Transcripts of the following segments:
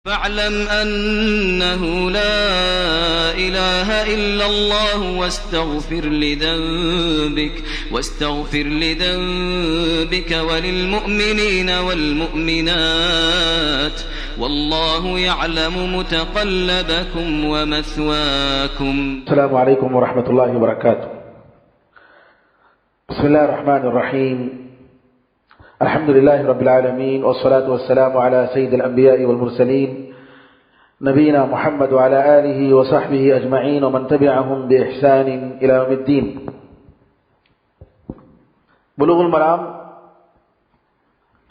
فاعلم أنه لا إله إلا الله واستغفر لذنبك وللمؤمنين والمؤمنات والله يعلم متقلبكم ومثواكم. السلام عليكم ورحمة الله وبركاته. بسم الله الرحمن الرحيم. الحمد لله رب العالمين والصلاة والسلام على سيد الأنبياء والمرسلين نبينا محمد وعلى آله وصحبه أجمعين ومن تبعهم بإحسان إلى يوم الدين. بلوغ المرام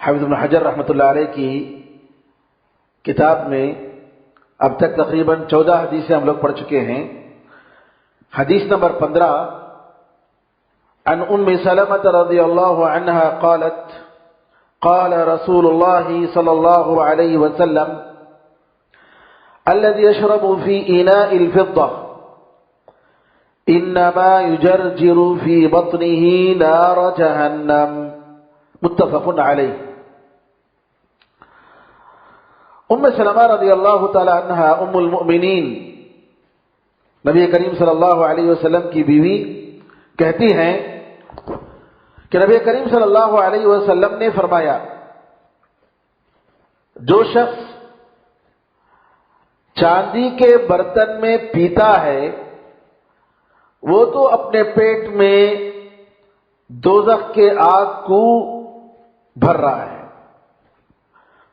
حافظ ابن حجر رحمۃ اللہ علیہ کی کتاب میں اب تک تقریباً 14 حدیثیں ہم لوگ پڑھ چکے ہیں. حدیث نمبر 15 عن ام سلمة رضی اللہ عنہا قالت قال رسول الله صلى الله عليه وسلم الذي يشرب في إناء الفضة إنما يجرجر في بطنه نار جهنم متفق عليه. ام سلمہ رضی اللہ تعالی عنہا ام المؤمنین نبی کریم صلی اللہ علیہ وسلم کی بیوی کہتی ہیں کہ نبی کریم صلی اللہ علیہ وسلم نے فرمایا جو شخص چاندی کے برتن میں پیتا ہے وہ تو اپنے پیٹ میں دوزخ کے آگ کو بھر رہا ہے.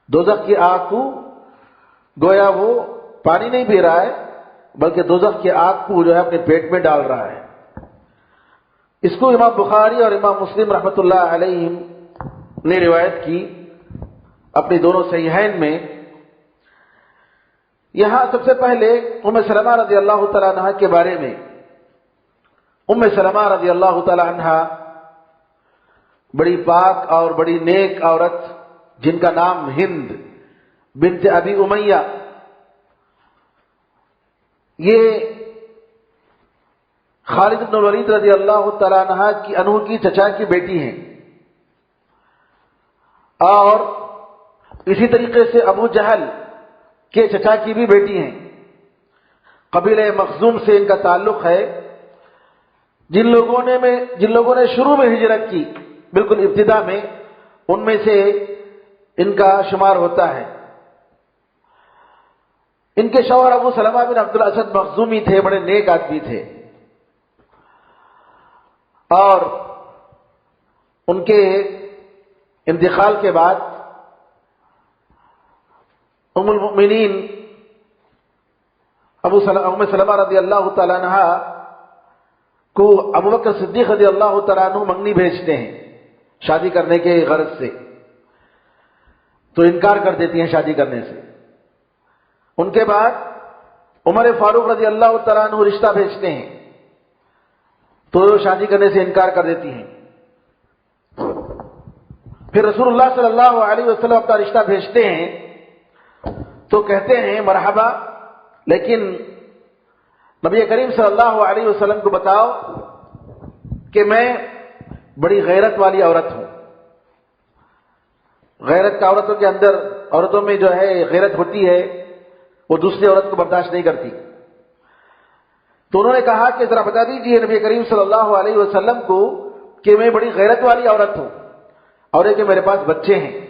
دوزخ کی آگ کو گویا وہ پانی نہیں پی رہا ہے بلکہ دوزخ کی آگ کو جو ہے اپنے پیٹ میں ڈال رہا ہے. اس کو امام بخاری اور امام مسلم رحمۃ اللہ علیہ نے روایت کی اپنی دونوں صحیحین میں. یہاں سب سے پہلے ام سلمہ رضی اللہ تعالیٰ عنہ کے بارے میں. ام سلمہ رضی اللہ تعالیٰ عنہ بڑی پاک اور بڑی نیک عورت جن کا نام ہند بنت ابی امیہ، یہ خالد بن الولید رضی اللہ تعالیٰ عنہ کی چچا کی بیٹی ہیں اور اسی طریقے سے ابو جہل کے چچا کی بھی بیٹی ہیں. قبیلہ مخزوم سے ان کا تعلق ہے. جن لوگوں نے شروع میں ہجرت کی بالکل ابتدا میں ان میں سے ان کا شمار ہوتا ہے. ان کے شوہر ابو سلمہ بن عبد الاسد مخزومی تھے، بڑے نیک آدمی تھے اور ان کے انتقال کے بعد ام المؤمنین ام سلمہ رضی اللہ تعالیٰ عنہ کو ابو بکر صدیق رضی اللہ تعالیٰ عنہ منگنی بھیجتے ہیں شادی کرنے کے غرض سے، تو انکار کر دیتی ہیں شادی کرنے سے. ان کے بعد عمر فاروق رضی اللہ تعالیٰ عنہ رشتہ بھیجتے ہیں تو شادی کرنے سے انکار کر دیتی ہیں. پھر رسول اللہ صلی اللہ علیہ وسلم اپنا رشتہ بھیجتے ہیں تو کہتے ہیں مرحبا، لیکن نبی کریم صلی اللہ علیہ وسلم کو بتاؤ کہ میں بڑی غیرت والی عورت ہوں. غیرت کا عورتوں میں جو ہے غیرت ہوتی ہے، وہ دوسری عورت کو برداشت نہیں کرتی. تو انہوں نے کہا کہ ذرا بتا دیجئے نبی کریم صلی اللہ علیہ وسلم کو کہ میں بڑی غیرت والی عورت ہوں اور کہ میرے پاس بچے ہیں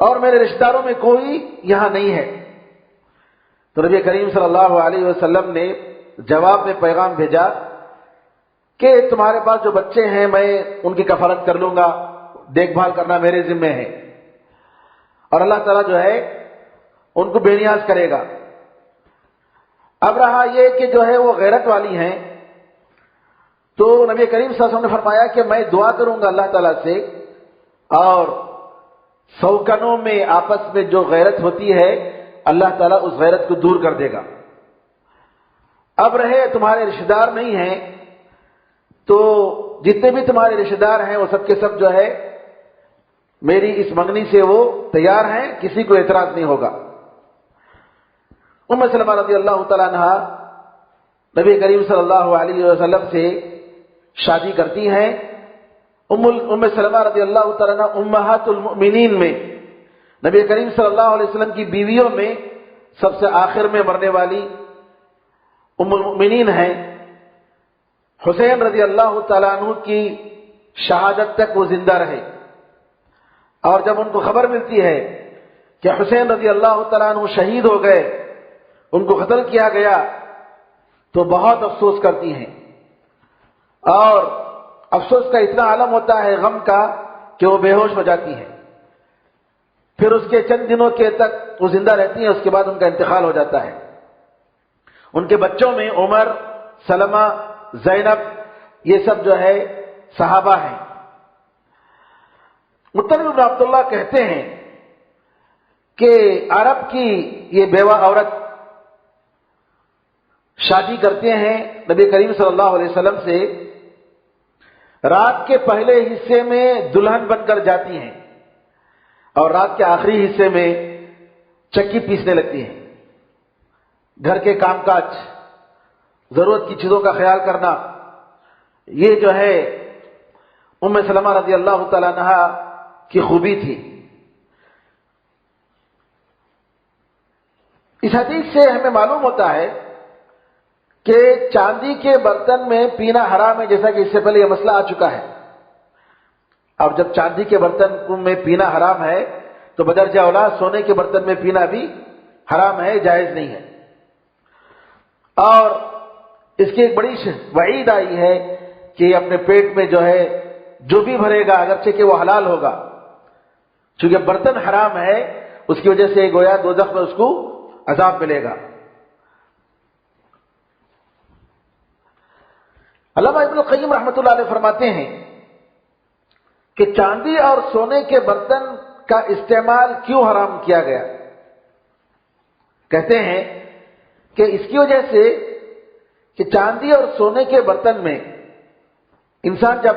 اور میرے رشتہ داروں میں کوئی یہاں نہیں ہے. تو نبی کریم صلی اللہ علیہ وسلم نے جواب میں پیغام بھیجا کہ تمہارے پاس جو بچے ہیں میں ان کی کفالت کر لوں گا، دیکھ بھال کرنا میرے ذمہ ہے اور اللہ تعالیٰ جو ہے ان کو بے نیاز کرے گا. اب رہا یہ کہ جو ہے وہ غیرت والی ہیں تو نبی کریم صلی اللہ علیہ وسلم نے فرمایا کہ میں دعا کروں گا اللہ تعالیٰ سے اور سوکنوں میں آپس میں جو غیرت ہوتی ہے اللہ تعالیٰ اس غیرت کو دور کر دے گا. اب رہے تمہارے رشتہ دار نہیں ہیں تو جتنے بھی تمہارے رشتہ دار ہیں وہ سب کے سب جو ہے میری اس منگنی سے وہ تیار ہیں، کسی کو اعتراض نہیں ہوگا. ام سلمہ رضی اللہ تعالیٰ عنہ نبی کریم صلی اللہ علیہ وسلم سے شادی کرتی ہیں. ام سلمہ رضی اللہ تعالیٰ عنہ امہات المؤمنین میں نبی کریم صلی اللہ علیہ وسلم کی بیویوں میں سب سے آخر میں مرنے والی ام المؤمنین ہیں۔ حسین رضی اللہ تعالیٰ عنہ کی شہادت تک وہ زندہ رہے، اور جب ان کو خبر ملتی ہے کہ حسین رضی اللہ تعالیٰ عنہ شہید ہو گئے، ان کو قتل کیا گیا، تو بہت افسوس کرتی ہیں، اور افسوس کا اتنا عالم ہوتا ہے غم کا کہ وہ بے ہوش ہو جاتی ہیں۔ پھر اس کے چند دنوں کے تک وہ زندہ رہتی ہیں، اس کے بعد ان کا انتقال ہو جاتا ہے۔ ان کے بچوں میں عمر، سلمہ، زینب، یہ سب جو ہے صحابہ ہیں۔ مطلب بن عبداللہ کہتے ہیں کہ عرب کی یہ بیوہ عورت شادی کرتے ہیں نبی کریم صلی اللہ علیہ وسلم سے، رات کے پہلے حصے میں دلہن بن کر جاتی ہیں اور رات کے آخری حصے میں چکی پیسنے لگتی ہیں۔ گھر کے کام کاج، ضرورت کی چیزوں کا خیال کرنا، یہ جو ہے ام سلمہ رضی اللہ تعالیٰ عنہ کی خوبی تھی۔ اس حدیث سے ہمیں معلوم ہوتا ہے کہ چاندی کے برتن میں پینا حرام ہے، جیسا کہ اس سے پہلے یہ مسئلہ آ چکا ہے۔ اور جب چاندی کے برتن میں پینا حرام ہے تو بدرجہ اولا سونے کے برتن میں پینا بھی حرام ہے، جائز نہیں ہے۔ اور اس کی ایک بڑی وعید آئی ہے کہ اپنے پیٹ میں جو ہے جو بھی بھرے گا اگرچہ کہ وہ حلال ہوگا، چونکہ برتن حرام ہے اس کی وجہ سے گویا دوزخ میں اس کو عذاب ملے گا۔ علامہ ابن القیم رحمۃ اللہ علیہ فرماتے ہیں کہ چاندی اور سونے کے برتن کا استعمال کیوں حرام کیا گیا؟ کہتے ہیں کہ اس کی وجہ سے کہ چاندی اور سونے کے برتن میں انسان جب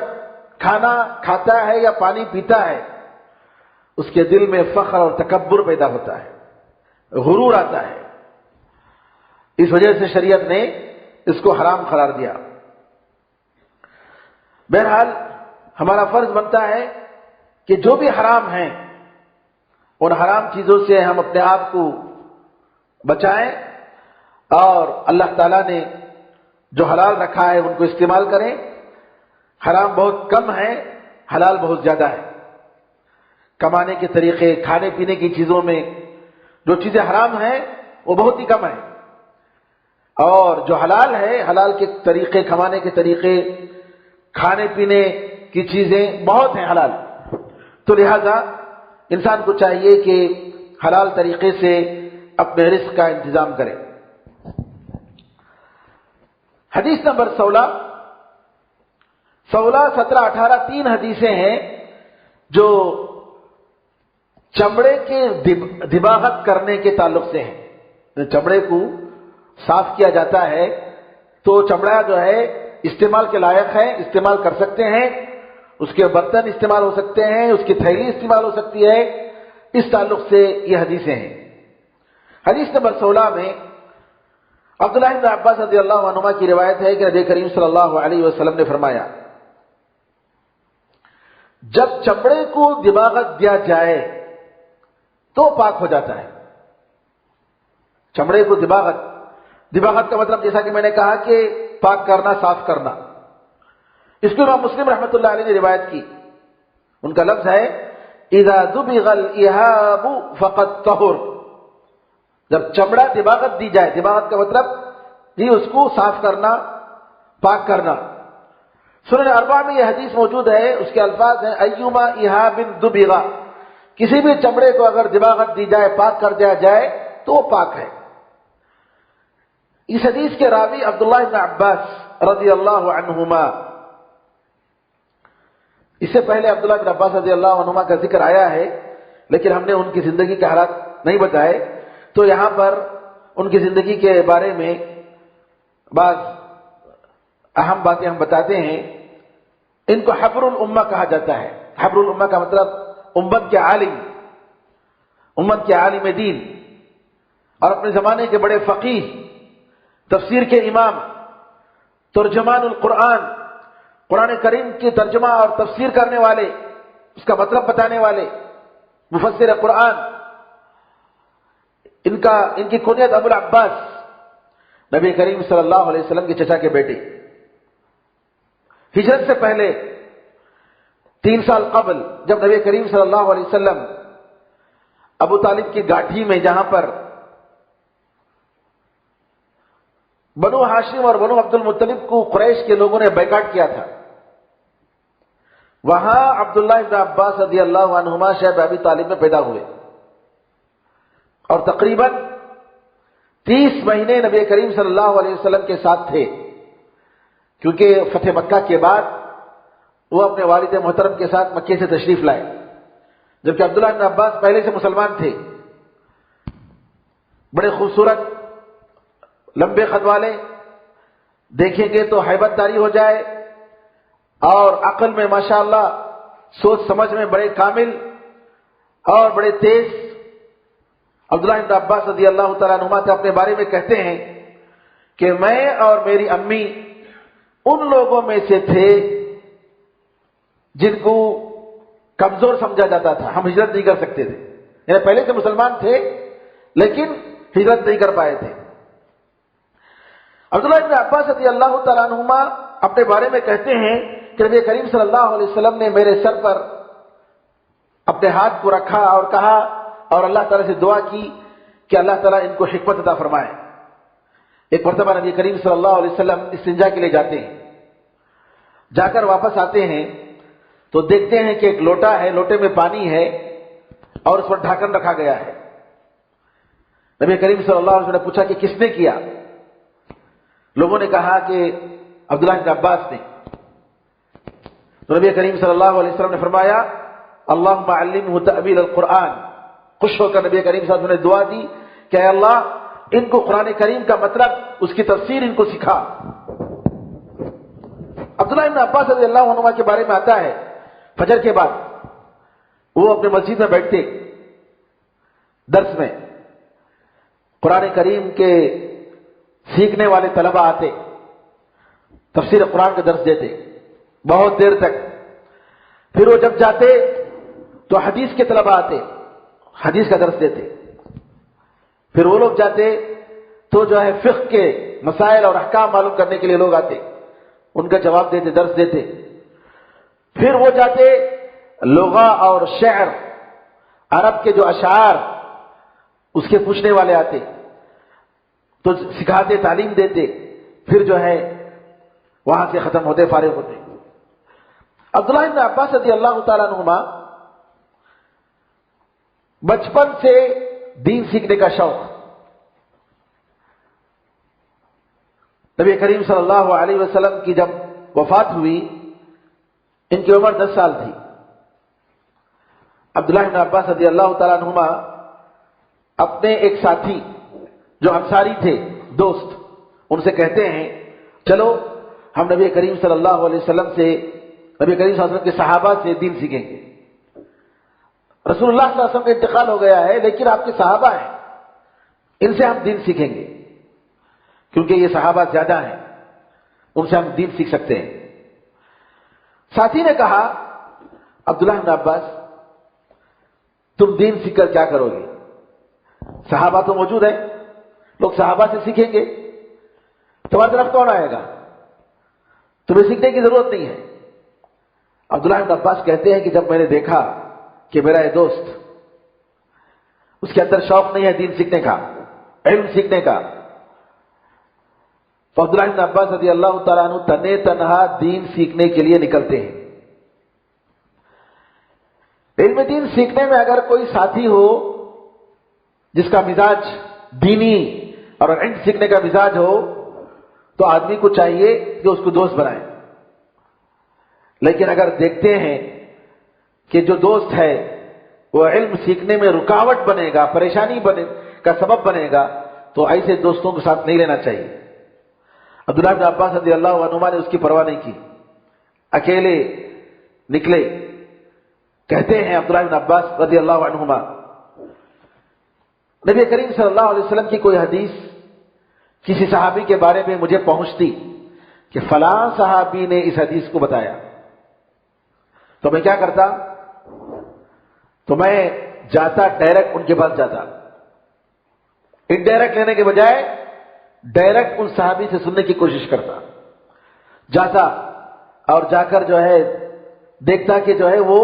کھانا کھاتا ہے یا پانی پیتا ہے اس کے دل میں فخر اور تکبر پیدا ہوتا ہے، غرور آتا ہے، اس وجہ سے شریعت نے اس کو حرام قرار دیا۔ بہرحال ہمارا فرض بنتا ہے کہ جو بھی حرام ہیں ان حرام چیزوں سے ہم اپنے آپ کو بچائیں، اور اللہ تعالیٰ نے جو حلال رکھا ہے ان کو استعمال کریں۔ حرام بہت کم ہے، حلال بہت زیادہ ہے۔ کمانے کے طریقے، کھانے پینے کی چیزوں میں جو چیزیں حرام ہیں وہ بہت ہی کم ہیں، اور جو حلال ہے، حلال کے طریقے، کمانے کے طریقے، کھانے پینے کی چیزیں بہت ہیں حلال۔ تو لہذا انسان کو چاہیے کہ حلال طریقے سے اپنے رزق کا انتظام کرے۔ حدیث نمبر 16، 17، 18 تین حدیثیں ہیں جو چمڑے کے دباغت کرنے کے تعلق سے ہیں۔ چمڑے کو صاف کیا جاتا ہے تو چمڑا جو ہے استعمال کے لائق ہے، استعمال کر سکتے ہیں، اس کے برتن استعمال ہو سکتے ہیں، اس کی تھیلی استعمال ہو سکتی ہے، اس تعلق سے یہ حدیثیں ہیں۔ حدیث نمبر 16 میں عبداللہ بن عباس رضی اللہ عنہما کی روایت ہے کہ نبی کریم صلی اللہ علیہ وسلم نے فرمایا، جب چمڑے کو دباغت دیا جائے تو پاک ہو جاتا ہے۔ چمڑے کو دباغت کا مطلب جیسا کہ میں نے کہا کہ پاک کرنا، صاف کرنا۔ اس کو امام مسلم رحمۃ اللہ علیہ نے روایت کی، ان کا لفظ ہے اذا دبغ الإهاب فقد طهر، جب چمڑا دباغت دی جائے، دباغت کا مطلب یہ اس کو صاف کرنا، پاک کرنا۔ سنن اربعہ میں یہ حدیث موجود ہے، اس کے الفاظ ہیں ایما إهاب دبغ، کسی بھی چمڑے کو اگر دباغت دی جائے، پاک کر دیا جائے تو وہ پاک ہے۔ اس حدیث کے راوی عبداللہ بن عباس رضی اللہ عنہما، اس سے پہلے عبداللہ بن عباس رضی اللہ عنہما کا ذکر آیا ہے لیکن ہم نے ان کی زندگی کے حالات نہیں بتائے، تو یہاں پر ان کی زندگی کے بارے میں بعض اہم باتیں ہم بتاتے ہیں۔ ان کو حبر الامہ کہا جاتا ہے۔ حبر الامہ کا مطلب امت کے عالم، امت کے عالم دین، اور اپنے زمانے کے بڑے فقیہ، تفسیر کے امام، ترجمان القرآن، قرآن کریم کی ترجمہ اور تفسیر کرنے والے، اس کا مطلب بتانے والے، مفسر قرآن، ان کی کنیت ابو العباس، نبی کریم صلی اللہ علیہ وسلم کے چچا کے بیٹے. ہجرت سے پہلے 3 سال قبل جب نبی کریم صلی اللہ علیہ وسلم ابو طالب کی گاٹھی میں، جہاں پر بنو ہاشم اور بنو عبد المطلب کو قریش کے لوگوں نے بیکاٹ کیا تھا، وہاں عبداللہ ابن عباس رضی اللہ عنہما شیب ابی طالب میں پیدا ہوئے، اور تقریباً 30 مہینے نبی کریم صلی اللہ علیہ وسلم کے ساتھ تھے، کیونکہ فتح مکہ کے بعد وہ اپنے والد محترم کے ساتھ مکے سے تشریف لائے، جبکہ عبداللہ ابن عباس پہلے سے مسلمان تھے. بڑے خوبصورت لمبے قد والے، دیکھیں گے تو ہیبت داری ہو جائے، اور عقل میں ماشاءاللہ، سوچ سمجھ میں بڑے کامل اور بڑے تیز. عبداللہ ابن عباس رضی اللہ تعالیٰ عنہما سے اپنے بارے میں کہتے ہیں کہ میں اور میری امی ان لوگوں میں سے تھے جن کو کمزور سمجھا جاتا تھا، ہم ہجرت نہیں کر سکتے تھے. یعنی پہلے سے مسلمان تھے لیکن ہجرت نہیں کر پائے تھے. عبداللہ ابن عباس رضی اللہ تعالیٰ عنہما اپنے بارے میں کہتے ہیں کہ نبی کریم صلی اللہ علیہ وسلم نے میرے سر پر اپنے ہاتھ کو رکھا اور کہا، اور اللہ تعالیٰ سے دعا کی کہ اللہ تعالیٰ ان کو حکمت عطا فرمائے. ایک مرتبہ نبی کریم صلی اللہ علیہ وسلم استنجا کے لیے جاتے ہیں، جا کر واپس آتے ہیں تو دیکھتے ہیں کہ ایک لوٹا ہے، لوٹے میں پانی ہے اور اس پر ڈھاکن رکھا گیا ہے. نبی کریم صلی اللہ علیہ وسلم نے پوچھا کہ کس نے کیا؟ لوگوں نے کہا کہ عبداللہ بن عباس نے. تو نبی کریم صلی اللہ علیہ وسلم نے فرمایا اللہم علمہ تأویل القرآن. خوش ہو کر نبی کریم صلی اللہ علیہ وسلم نے دعا دی کہ اے اللہ ان کو قرآن کریم کا مطلب، اس کی تفسیر ان کو سکھا. عبداللہ بن عباس رضی اللہ عنہما کے بارے میں آتا ہے فجر کے بعد وہ اپنے مسجد میں بیٹھتے، درس میں قرآن کریم کے سیکھنے والے طلبہ آتے، تفسیر قرآن کا درس دیتے بہت دیر تک. پھر وہ جب جاتے تو حدیث کے طلبہ آتے، حدیث کا درس دیتے. پھر وہ لوگ جاتے تو جو ہے فقہ کے مسائل اور احکام معلوم کرنے کے لیے لوگ آتے، ان کا جواب دیتے، درس دیتے. پھر وہ جاتے لغہ اور شعر، عرب کے جو اشعار اس کے پوچھنے والے آتے تو سکھاتے، تعلیم دیتے. پھر جو ہے وہاں سے ختم ہوتے، فارغ ہوتے. عبداللہ بن عباس رضی اللہ تعالیٰ عنہما بچپن سے دین سیکھنے کا شوق. نبی کریم صلی اللہ علیہ وسلم کی جب وفات ہوئی ان کی عمر 10 سال تھی. عبداللہ بن عباس رضی اللہ تعالیٰ عنہما اپنے ایک ساتھی جو انصاری تھے، دوست، ان سے کہتے ہیں چلو ہم نبی کریم صلی اللہ علیہ وسلم سے، نبی کریم صلی اللہ علیہ وسلم کے صحابہ سے دین سیکھیں گے. رسول اللہ صلی اللہ علیہ وسلم کا انتقال ہو گیا ہے لیکن آپ کے صحابہ ہیں، ان سے ہم دین سیکھیں گے کیونکہ یہ صحابہ زیادہ ہیں، ان سے ہم دین سیکھ سکتے ہیں. ساتھی نے کہا عبداللہ بن عباس تم دین سیکھ کر کیا کرو گے؟ صحابہ تو موجود ہیں، لوگ صحابہ سے سیکھیں گے، تمہاری طرف کون آئے گا؟ تمہیں سیکھنے کی ضرورت نہیں ہے. عبداللہ بن عباس کہتے ہیں کہ جب میں نے دیکھا کہ میرا یہ دوست، اس کے اندر شوق نہیں ہے دین سیکھنے کا، علم سیکھنے کا، تو عبداللہ بن عباس رضی اللہ تعالیٰ عنہ تنے تنہا دین سیکھنے کے لیے نکلتے ہیں. علم دین سیکھنے میں اگر کوئی ساتھی ہو جس کا مزاج دینی اور علم سیکھنے کا مزاج ہو تو آدمی کو چاہیے کہ اس کو دوست بنائے. لیکن اگر دیکھتے ہیں کہ جو دوست ہے وہ علم سیکھنے میں رکاوٹ بنے گا، پریشانی کا سبب بنے گا، تو ایسے دوستوں کے ساتھ نہیں لینا چاہیے. عبداللہ بن عباس رضی اللہ عنہما نے اس کی پرواہ نہیں کی، اکیلے نکلے. کہتے ہیں عبداللہ بن عباس رضی اللہ عنہما نبی کریم صلی اللہ علیہ وسلم کی کوئی حدیث کسی صحابی کے بارے میں مجھے پہنچتی کہ فلاں صحابی نے اس حدیث کو بتایا، تو میں کیا کرتا؟ تو میں جاتا ڈائریکٹ ان کے پاس جاتا انڈائریکٹ لینے کے بجائے ڈائریکٹ ان صحابی سے سننے کی کوشش کرتا، جاتا اور جا کر جو ہے دیکھتا کہ جو ہے وہ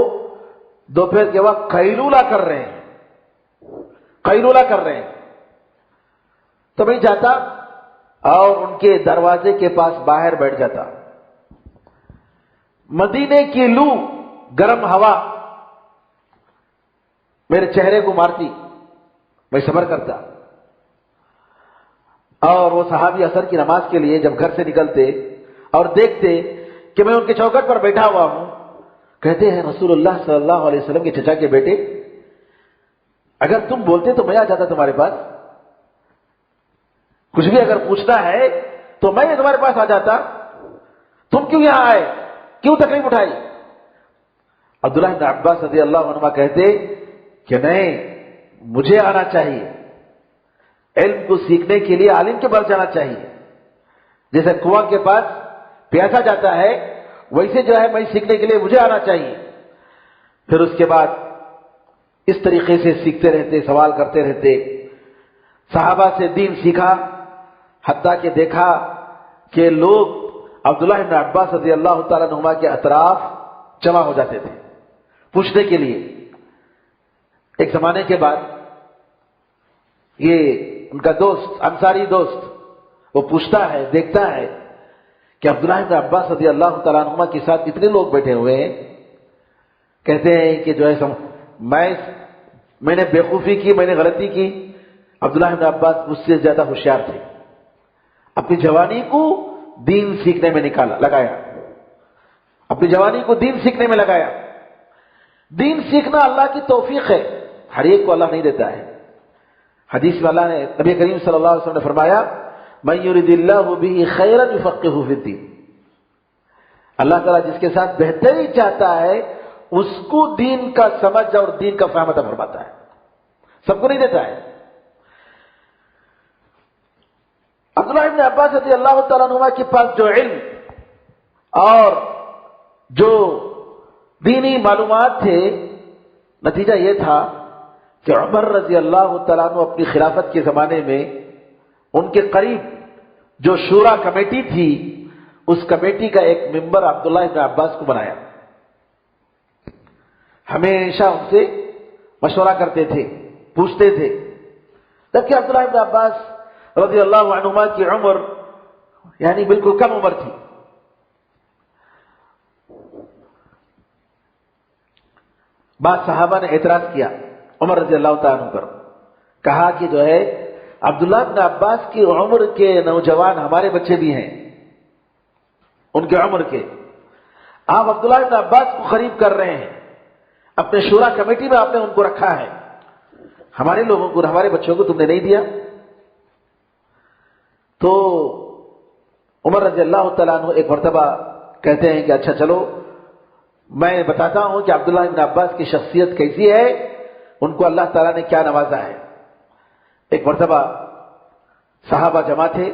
دوپہر کے وقت قیلولہ کر رہے ہیں، قیلولہ کر رہے ہیں، تو میں جاتا اور ان کے دروازے کے پاس باہر بیٹھ جاتا۔ مدینے کی لو، گرم ہوا میرے چہرے کو مارتی، میں صبر کرتا، اور وہ صحابی عصر کی نماز کے لیے جب گھر سے نکلتے اور دیکھتے کہ میں ان کے چوکھٹ پر بیٹھا ہوا ہوں، کہتے ہیں رسول اللہ صلی اللہ علیہ وسلم کے چچا کے بیٹے، اگر تم بولتے تو میں آ جاتا تمہارے پاس، کچھ بھی اگر پوچھنا ہے تو میں تمہارے پاس آ جاتا، تم کیوں یہاں آئے، کیوں تکلیف اٹھائی؟ عبداللہ بن عباس رضی اللہ عنہ کہتے کہ نہیں، مجھے آنا چاہیے، علم کو سیکھنے کے لیے عالم کے پاس جانا چاہیے، جیسے کنواں کے پاس پیاسا جاتا ہے ویسے جو ہے میں سیکھنے کے لیے مجھے آنا چاہیے۔ پھر اس کے بعد اس طریقے سے سیکھتے رہتے، سوال کرتے رہتے، صحابہ سے دین سیکھا، حتیٰ کہ دیکھا کہ لوگ عبداللہ بن عباس رضی اللہ تعالیٰ عنہما کے اطراف جمع ہو جاتے تھے پوچھنے کے لیے۔ ایک زمانے کے بعد یہ ان کا دوست، انصاری دوست، وہ پوچھتا ہے، دیکھتا ہے کہ عبداللہ بن عباس رضی اللہ تعالیٰ عنہما کے ساتھ اتنے لوگ بیٹھے ہوئے ہیں، کہتے ہیں کہ جو ہے میں نے بیوقوفی کی، میں نے غلطی کی، عبداللہ بن عباس مجھ سے زیادہ ہوشیار تھے، اپنی جوانی کو دین سیکھنے میں لگایا، اپنی جوانی کو دین سیکھنے میں لگایا۔ دین سیکھنا اللہ کی توفیق ہے، ہر ایک کو اللہ نہیں دیتا ہے۔ حدیث میں اللہ نے، نبی کریم صلی اللہ علیہ وسلم نے فرمایا، من یرد اللہ بہ خیرا یفقہہ فی الدین، اللہ تعالیٰ جس کے ساتھ بہتری چاہتا ہے اس کو دین کا سمجھ اور دین کا فہم عطا فرماتا ہے، سب کو نہیں دیتا ہے۔ عبداللہ بن عباس رضی اللہ تعالیٰ عنہ کے پاس جو علم اور جو دینی معلومات تھے، نتیجہ یہ تھا کہ عمر رضی اللہ تعالیٰ عنہ اپنی خلافت کے زمانے میں ان کے قریب جو شورا کمیٹی تھی، اس کمیٹی کا ایک ممبر عبداللہ بن عباس کو بنایا، ہمیشہ ان سے مشورہ کرتے تھے، پوچھتے تھے، جبکہ عبداللہ بن عباس رضی اللہ عنہما کی عمر یعنی بالکل کم عمر تھی۔ بعض صحابہ نے اعتراض کیا عمر رضی اللہ تعالیٰ عنہ پر، کہا کہ جو ہے عبداللہ بن عباس کی عمر کے نوجوان ہمارے بچے بھی ہیں، ان کے عمر کے، آپ عبداللہ بن عباس کو قریب کر رہے ہیں، اپنے شورا کمیٹی میں آپ نے ان کو رکھا ہے، ہمارے لوگوں کو، ہمارے بچوں کو تم نے نہیں دیا۔ تو عمر رضی اللہ تعالیٰ عنہ ایک مرتبہ کہتے ہیں کہ اچھا چلو میں بتاتا ہوں کہ عبداللہ بن عباس کی شخصیت کیسی ہے، ان کو اللہ تعالیٰ نے کیا نوازا ہے۔ ایک مرتبہ صحابہ جمع تھے،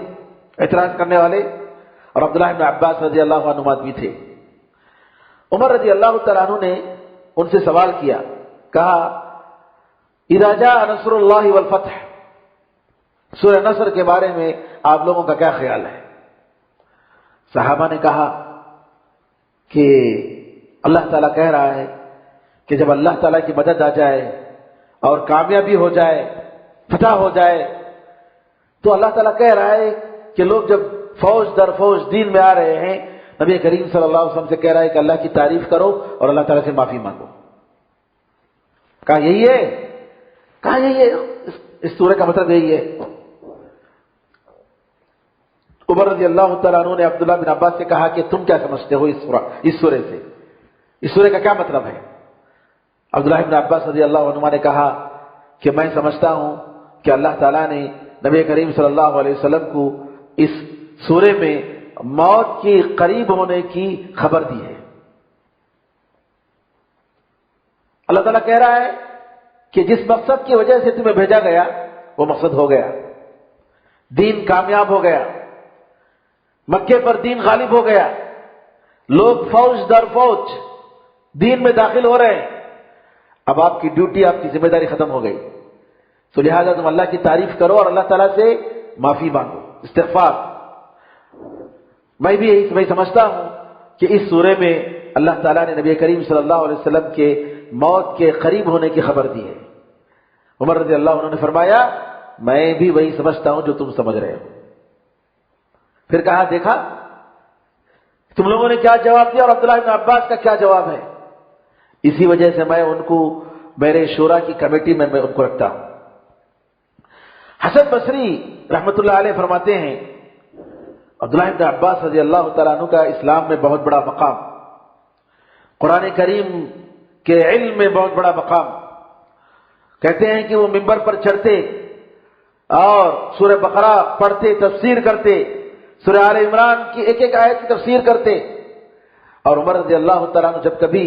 اعتراض کرنے والے، اور عبداللہ بن عباس رضی اللہ عنہ بھی تھے۔ عمر رضی اللہ تعالیٰ عنہ نے ان سے سوال کیا، کہا اذا جاء نصر اللہ والفتح، سورہ نصر کے بارے میں آپ لوگوں کا کیا خیال ہے؟ صحابہ نے کہا کہ اللہ تعالیٰ کہہ رہا ہے کہ جب اللہ تعالیٰ کی مدد آ جائے اور کامیابی ہو جائے، فتح ہو جائے، تو اللہ تعالیٰ کہہ رہا ہے کہ لوگ جب فوج در فوج دین میں آ رہے ہیں، نبی کریم صلی اللہ علیہ وسلم سے کہہ رہا ہے کہ اللہ کی تعریف کرو اور اللہ تعالیٰ سے معافی مانگو۔ کہا یہی ہے، کہا یہی ہے، اس سورہ کا مطلب یہی ہے۔ عمر رضی اللہ تعالیٰ عنہ نے عبداللہ بن عباس سے کہا کہ تم کیا سمجھتے ہو اس سورہ سے، اس سورہ کا کیا مطلب ہے؟ عبداللہ بن عباس رضی اللہ عنہ نے کہا کہ میں سمجھتا ہوں کہ اللہ تعالیٰ نے نبی کریم صلی اللہ علیہ وسلم کو اس سورے میں موت کی قریب ہونے کی خبر دی ہے۔ اللہ تعالیٰ کہہ رہا ہے کہ جس مقصد کی وجہ سے تمہیں بھیجا گیا وہ مقصد ہو گیا، دین کامیاب ہو گیا، مکے پر دین غالب ہو گیا، لوگ فوج در فوج دین میں داخل ہو رہے ہیں، اب آپ کی ڈیوٹی، آپ کی ذمہ داری ختم ہو گئی، تو لہذا تم اللہ کی تعریف کرو اور اللہ تعالیٰ سے معافی مانگو، استغفار۔ میں بھی یہی سمجھتا ہوں کہ اس سورے میں اللہ تعالیٰ نے نبی کریم صلی اللہ علیہ وسلم کے موت کے قریب ہونے کی خبر دی ہے۔ عمر رضی اللہ عنہ نے فرمایا میں بھی وہی سمجھتا ہوں جو تم سمجھ رہے ہو۔ پھر کہا دیکھا تم لوگوں نے کیا جواب دیا اور عبداللہ بن عباس کا کیا جواب ہے، اسی وجہ سے میں ان کو میرے شورا کی کمیٹی میں ان کو رکھتا ہوں۔ حسن بصری رحمت اللہ علیہ فرماتے ہیں عبداللہ بن عباس رضی اللہ تعالیٰ عنہ کا اسلام میں بہت بڑا مقام، قرآن کریم کے علم میں بہت بڑا مقام۔ کہتے ہیں کہ وہ منبر پر چڑھتے اور سورہ بقرہ پڑھتے، تفسیر کرتے، سورہ آل عمران کی ایک ایک آیت کی تفسیر کرتے، اور عمر رضی اللہ تعالیٰ عنہ جب کبھی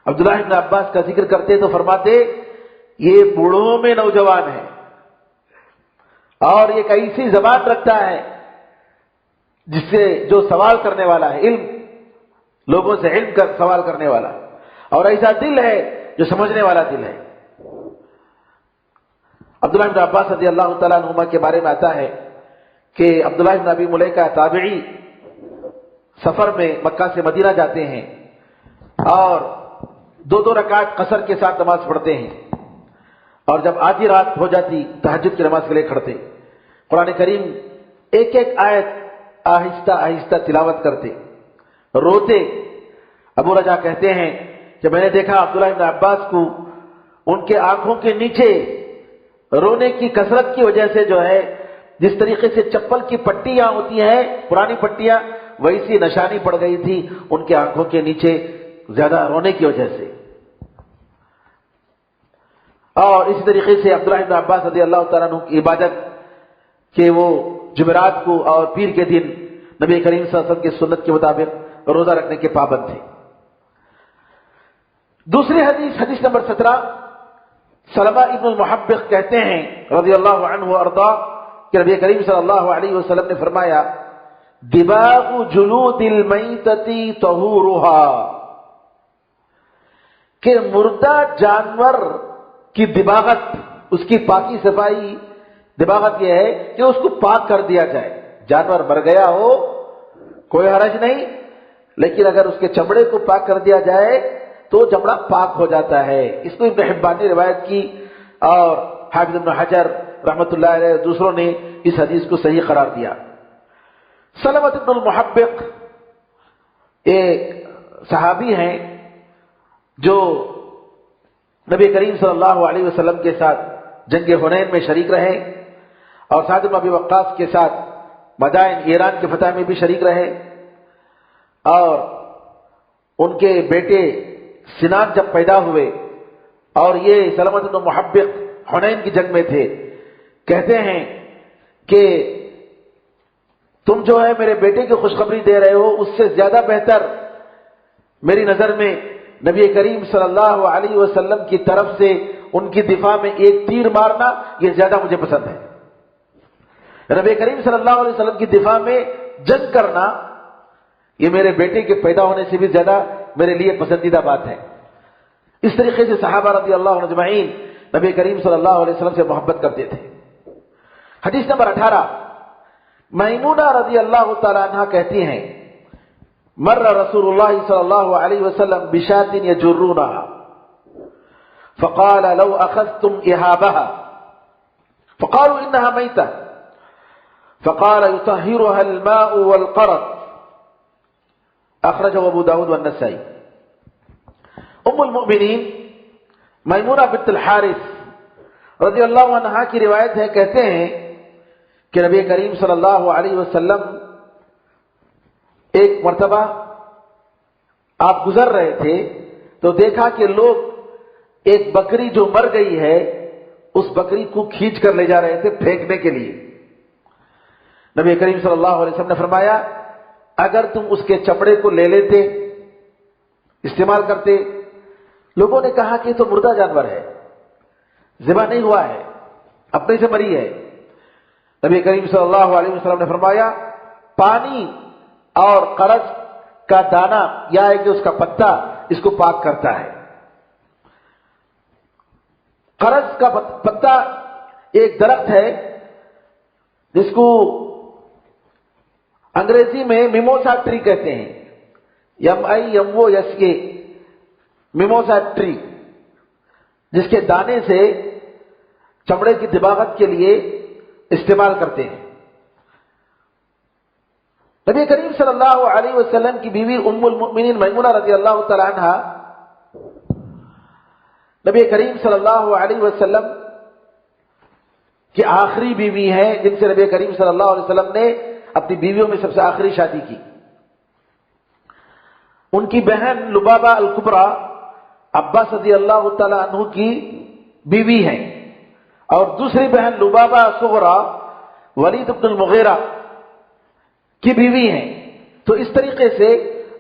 عبداللہ بن عباس کا ذکر کرتے تو فرماتے یہ بوڑھوں میں نوجوان ہے اور ایک ایسی زبان رکھتا ہے جس سے جو سوال کرنے والا ہے، علم لوگوں سے علم کر سوال کرنے والا، اور ایسا دل ہے جو سمجھنے والا دل ہے۔ عبداللہ بن عباس رضی اللہ تعالیٰ عنہما کے بارے میں آتا ہے کہ عبداللہ بن ابی ملیکہ تابعی سفر میں مکہ سے مدینہ جاتے ہیں اور 2 رکعت قصر کے ساتھ نماز پڑھتے ہیں، اور جب آدھی رات ہو جاتی تہجد کی نماز کے لیے کھڑتے، قرآن کریم ایک ایک آیت آہستہ آہستہ تلاوت کرتے، روتے۔ ابو رجا کہتے ہیں کہ میں نے دیکھا عبداللہ بن عباس کو ان کے آنکھوں کے نیچے رونے کی کثرت کی وجہ سے جو ہے جس طریقے سے چپل کی پٹیاں ہوتی ہیں پرانی پٹیاں، ویسی نشانی پڑ گئی تھی ان کے آنکھوں کے نیچے زیادہ رونے کی وجہ سے۔ اور اسی طریقے سے عبداللہ بن عباس رضی اللہ تعالیٰ عنہ کی عبادت کہ وہ جمعرات کو اور پیر کے دن نبی کریم صلی اللہ علیہ وسلم کی سنت کے مطابق روزہ رکھنے کے پابند تھے۔ دوسری حدیث نمبر 17، سلمہ ابن المحبق کہتے ہیں رضی اللہ عنہ وارضا کہ نبی کریم صلی اللہ علیہ وسلم نے فرمایا دباغ جلود المیتۃ طہورھا، کہ مردہ جانور کی دباغت، اس کی پاکی صفائی، دباغت یہ ہے کہ اس کو پاک کر دیا جائے۔ جانور مر گیا ہو کوئی حرج نہیں، لیکن اگر اس کے چمڑے کو پاک کر دیا جائے تو چمڑا پاک ہو جاتا ہے۔ اس کو ابن حبان نے روایت کی اور حافظ ابن حجر رحمۃ اللہ علیہ دوسروں نے اس حدیث کو صحیح قرار دیا۔ سلمہ ابن المحبق ایک صحابی ہیں جو نبی کریم صلی اللہ علیہ وسلم کے ساتھ جنگ حنین میں شریک رہے اور سعد بن ابی وقاص کے ساتھ مدائن ایران کے فتح میں بھی شریک رہے، اور ان کے بیٹے سنان جب پیدا ہوئے اور یہ سلمہ بن محبق حنین کی جنگ میں تھے، کہتے ہیں کہ تم جو ہے میرے بیٹے کی خوشخبری دے رہے ہو، اس سے زیادہ بہتر میری نظر میں نبی کریم صلی اللہ علیہ وسلم کی طرف سے ان کی دفاع میں ایک تیر مارنا یہ زیادہ مجھے پسند ہے۔ نبی کریم صلی اللہ علیہ وسلم کی دفاع میں جنگ کرنا یہ میرے بیٹے کے پیدا ہونے سے بھی زیادہ میرے لیے پسندیدہ بات ہے۔ اس طریقے سے صحابہ رضی اللہ عنہ اجمعین نبی کریم صلی اللہ علیہ وسلم سے محبت کرتے تھے۔ حدیث نمبر 18، میمونہ رضی اللہ تعالی عنہ کہتی ہیں مر رسول اللہ صلی اللہ علیہ وسلم بشاة یجرونها فقال لو اخذتم اهابها فقالوا انها میتة فقال يطهرها الماء والقرض، اخرجه ابو داود والنسائی۔ ام المؤمنین میمونہ بنت الحارث رضی اللہ عنہا کی روایت ہے، کہتے ہیں کہ نبی کریم صلی اللہ علیہ وسلم ایک مرتبہ آپ گزر رہے تھے تو دیکھا کہ لوگ ایک بکری جو مر گئی ہے اس بکری کو کھینچ کر لے جا رہے تھے پھینکنے کے لیے۔ نبی کریم صلی اللہ علیہ وسلم نے فرمایا اگر تم اس کے چمڑے کو لے لیتے، استعمال کرتے۔ لوگوں نے کہا کہ یہ تو مردہ جانور ہے، ذبح نہیں ہوا ہے، اپنے سے مری ہے۔ نبی کریم صلی اللہ علیہ وسلم نے فرمایا پانی اور قرض کا دانہ یا ہے کہ اس کا پتا اس کو پاک کرتا ہے۔ قرض کا پتا ایک درخت ہے جس کو انگریزی میں میموسا ٹری کہتے ہیں، MIMOSA، میموسا ٹری، جس کے دانے سے چمڑے کی دباغت کے لیے استعمال کرتے ہیں۔ نبی کریم صلی اللہ علیہ وسلم کی بیوی ام المؤمنین میمونہ رضی اللہ تعالی عنہ نبی کریم صلی اللہ علیہ وسلم کی آخری بیوی ہیں، جن سے نبی کریم صلی اللہ علیہ وسلم نے اپنی بیویوں میں سب سے آخری شادی کی۔ ان کی بہن لبابہ الکبریٰ عباس رضی اللہ تعالی عنہ کی بیوی ہیں، اور دوسری بہن لبابہ صغریٰ ولید بن المغیرہ کی بیوی ہیں۔ تو اس طریقے سے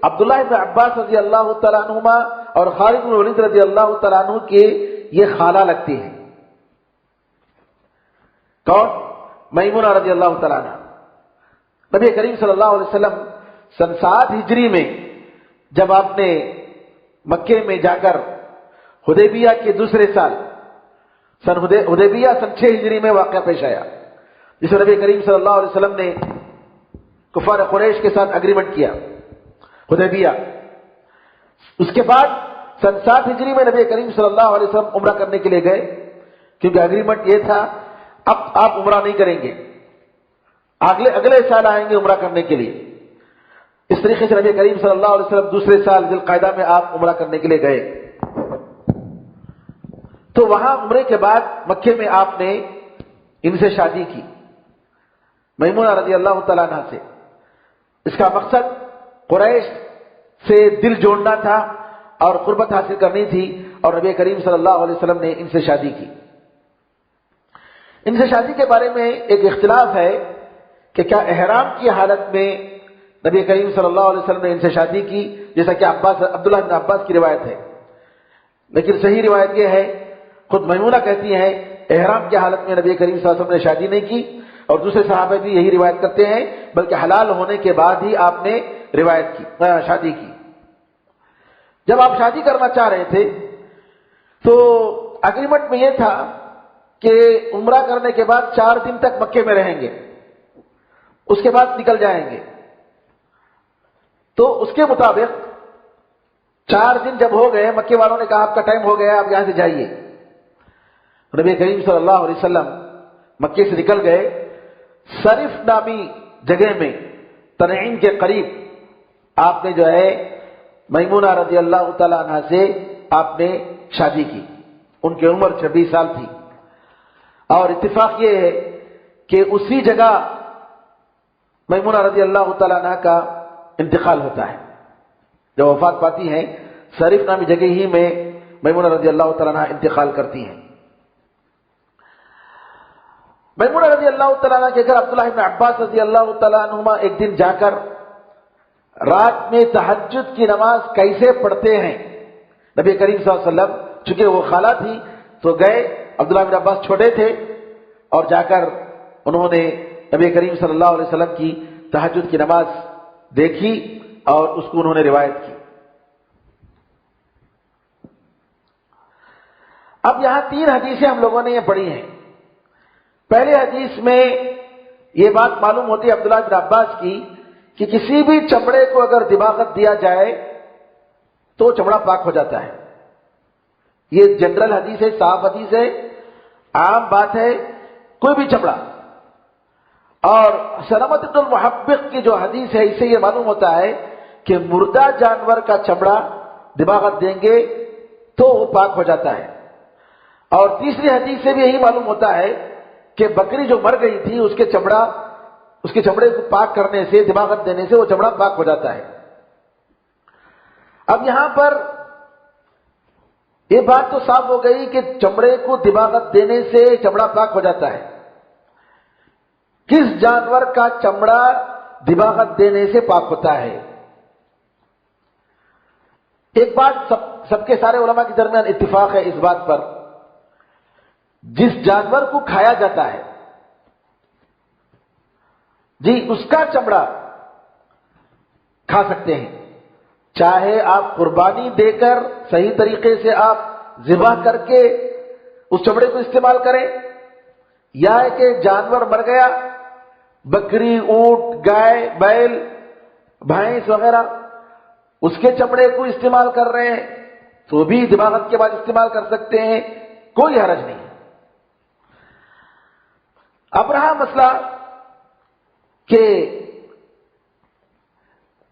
عبداللہ بن عباس رضی اللہ تعالیٰ عنہما اور خالد بن ولید رضی اللہ تعالیٰ عنہ کے یہ خالہ لگتی ہیں۔ کون؟ میمونہ رضی اللہ تعالیٰ عنہ۔ نبی کریم صلی اللہ علیہ وسلم سن 7 ہجری میں جب آپ نے مکے میں جا کر حدیبیہ کے دوسرے سال حدیبیہ سن 6 ہجری میں واقعہ پیش آیا، جس میں نبی کریم صلی اللہ علیہ وسلم نے کفار قریش کے ساتھ اگریمنٹ کیا حدیبیہ۔ اس کے بعد سن 7 ہجری میں نبی کریم صلی اللہ علیہ وسلم عمرہ کرنے کے لیے گئے، کیونکہ اگریمنٹ یہ تھا اب آپ عمرہ نہیں کریں گے، اگلے سال آئیں گے عمرہ کرنے کے لیے۔ اس طریقے سے نبی کریم صلی اللہ علیہ وسلم دوسرے سال ذی القعدہ میں آپ عمرہ کرنے کے لیے گئے۔ تو وہاں عمرے کے بعد مکے میں آپ نے ان سے شادی کی، میمونہ رضی اللہ تعالیٰ عنہ سے۔ اس کا مقصد قریش سے دل جوڑنا تھا اور قربت حاصل کرنی تھی، اور نبی کریم صلی اللہ علیہ وسلم نے ان سے شادی کی۔ ان سے شادی کے بارے میں ایک اختلاف ہے کہ کیا احرام کی حالت میں نبی کریم صلی اللہ علیہ وسلم نے ان سے شادی کی، جیسا کہ عبداللہ بن عباس کی روایت ہے، لیکن صحیح روایت یہ ہے، خود میمونہ کہتی ہیں احرام کی حالت میں نبی کریم صلی اللہ علیہ وسلم نے شادی نہیں کی، اور دوسرے صحابہ بھی یہی روایت کرتے ہیں، بلکہ حلال ہونے کے بعد ہی آپ نے شادی کی۔ جب آپ شادی کرنا چاہ رہے تھے تو اگریمنٹ میں یہ تھا کہ عمرہ کرنے کے بعد 4 دن تک مکے میں رہیں گے، اس کے بعد نکل جائیں گے۔ تو اس کے مطابق 4 دن جب ہو گئے، مکے والوں نے کہا آپ کا ٹائم ہو گیا، آپ یہاں سے جائیے۔ نبی کریم صلی اللہ علیہ وسلم مکے سے نکل گئے، صرف نامی جگہ میں تنعیم کے قریب آپ نے میمونہ رضی اللہ تعالیٰ عنہ سے آپ نے شادی کی۔ ان کی عمر 26 سال تھی، اور اتفاق یہ ہے کہ اسی جگہ میمونہ رضی اللہ تعالیٰ عنہ کا انتقال ہوتا ہے۔ جب وفات پاتی ہیں، صرف نامی جگہ ہی میں میمونہ رضی اللہ تعالیٰ عنہ انتقال کرتی ہیں۔ میمونہ رضی اللہ تعالیٰ عنہ کے گھر عبداللہ بن عباس رضی اللہ تعالیٰ عنہما ایک دن جا کر رات میں تہجد کی نماز کیسے پڑھتے ہیں، نبی کریم صلی اللہ علیہ وسلم چونکہ وہ خالہ تھی تو گئے، عبداللہ بن عباس چھوٹے تھے، اور جا کر انہوں نے نبی کریم صلی اللہ علیہ وسلم کی تہجد کی نماز دیکھی اور اس کو انہوں نے روایت کی۔ اب یہاں 3 حدیثیں ہم لوگوں نے یہ پڑھی ہیں۔ پہلے حدیث میں یہ بات معلوم ہوتی ہے عبداللہ بن عباس کی کہ کسی بھی چمڑے کو اگر دباغت دیا جائے تو چمڑا پاک ہو جاتا ہے۔ یہ جنرل حدیث ہے، صاف حدیث ہے، عام بات ہے، کوئی بھی چمڑا۔ اور سلمۃ بن المحبق کی جو حدیث ہے، اس سے یہ معلوم ہوتا ہے کہ مردہ جانور کا چمڑا دباغت دیں گے تو وہ پاک ہو جاتا ہے۔ اور تیسری حدیث سے بھی یہی معلوم ہوتا ہے کہ بکری جو مر گئی تھی اس کے چمڑے کو پاک کرنے سے، دباغت دینے سے وہ چمڑا پاک ہو جاتا ہے۔ اب یہاں پر یہ بات تو صاف ہو گئی کہ چمڑے کو دباغت دینے سے چمڑا پاک ہو جاتا ہے۔ کس جانور کا چمڑا دباغت دینے سے پاک ہوتا ہے؟ ایک بات سب کے سارے علماء کے درمیان اتفاق ہے اس بات پر، جس جانور کو کھایا جاتا ہے جی اس کا چمڑا کھا سکتے ہیں، چاہے آپ قربانی دے کر صحیح طریقے سے آپ ذبح کر کے اس چمڑے کو استعمال کریں، یا ہے کہ جانور مر گیا، بکری، اونٹ، گائے، بیل، بھینس وغیرہ، اس کے چمڑے کو استعمال کر رہے ہیں تو بھی دباغت کے بعد استعمال کر سکتے ہیں، کوئی حرج نہیں۔ اب رہا مسئلہ کہ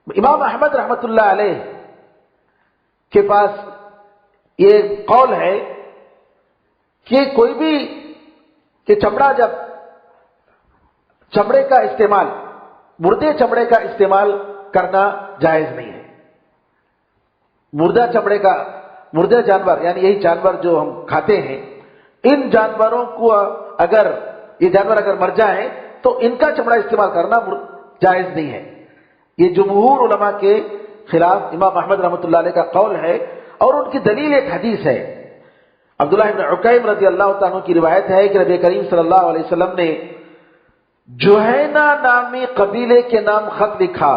امام احمد رحمت اللہ علیہ کے پاس یہ قول ہے کہ کوئی بھی کہ چمڑا جب چمڑے کا استعمال، مردے چمڑے کا استعمال کرنا جائز نہیں ہے۔ مردہ چمڑے کا، مردہ جانور یعنی یہی جانور جو ہم کھاتے ہیں، ان جانوروں کو اگر یہ جانور اگر مر جائیں تو ان کا چمڑا استعمال کرنا جائز نہیں ہے۔ یہ جمہور علماء کے خلاف امام احمد رحمۃ اللہ علیہ کا قول ہے، اور ان کی دلیل ایک حدیث ہے۔ عبداللہ بن عکیم رضی اللہ تعالیٰ عنہ کی روایت ہے کہ نبی کریم صلی اللہ علیہ وسلم نے جوہینہ نامی قبیلے کے نام خط لکھا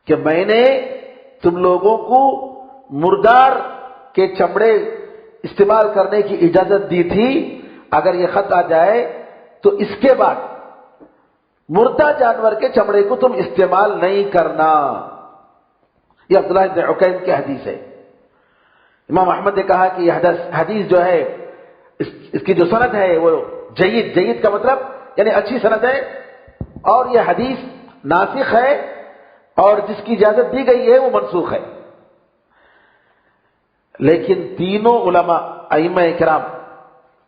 کہ میں نے تم لوگوں کو مردار کے چمڑے استعمال کرنے کی اجازت دی تھی، اگر یہ خط آ جائے تو اس کے بعد مردہ جانور کے چمڑے کو تم استعمال نہیں کرنا۔ یہ عبداللہ بن عکیم کی حدیث ہے۔ امام احمد نے کہا کہ یہ حدیث جو ہے اس کی جو سند ہے وہ جید کا مطلب یعنی اچھی سند ہے، اور یہ حدیث ناسخ ہے، اور جس کی اجازت دی گئی ہے وہ منسوخ ہے۔ لیکن تینوں علماء ائمہ کرام،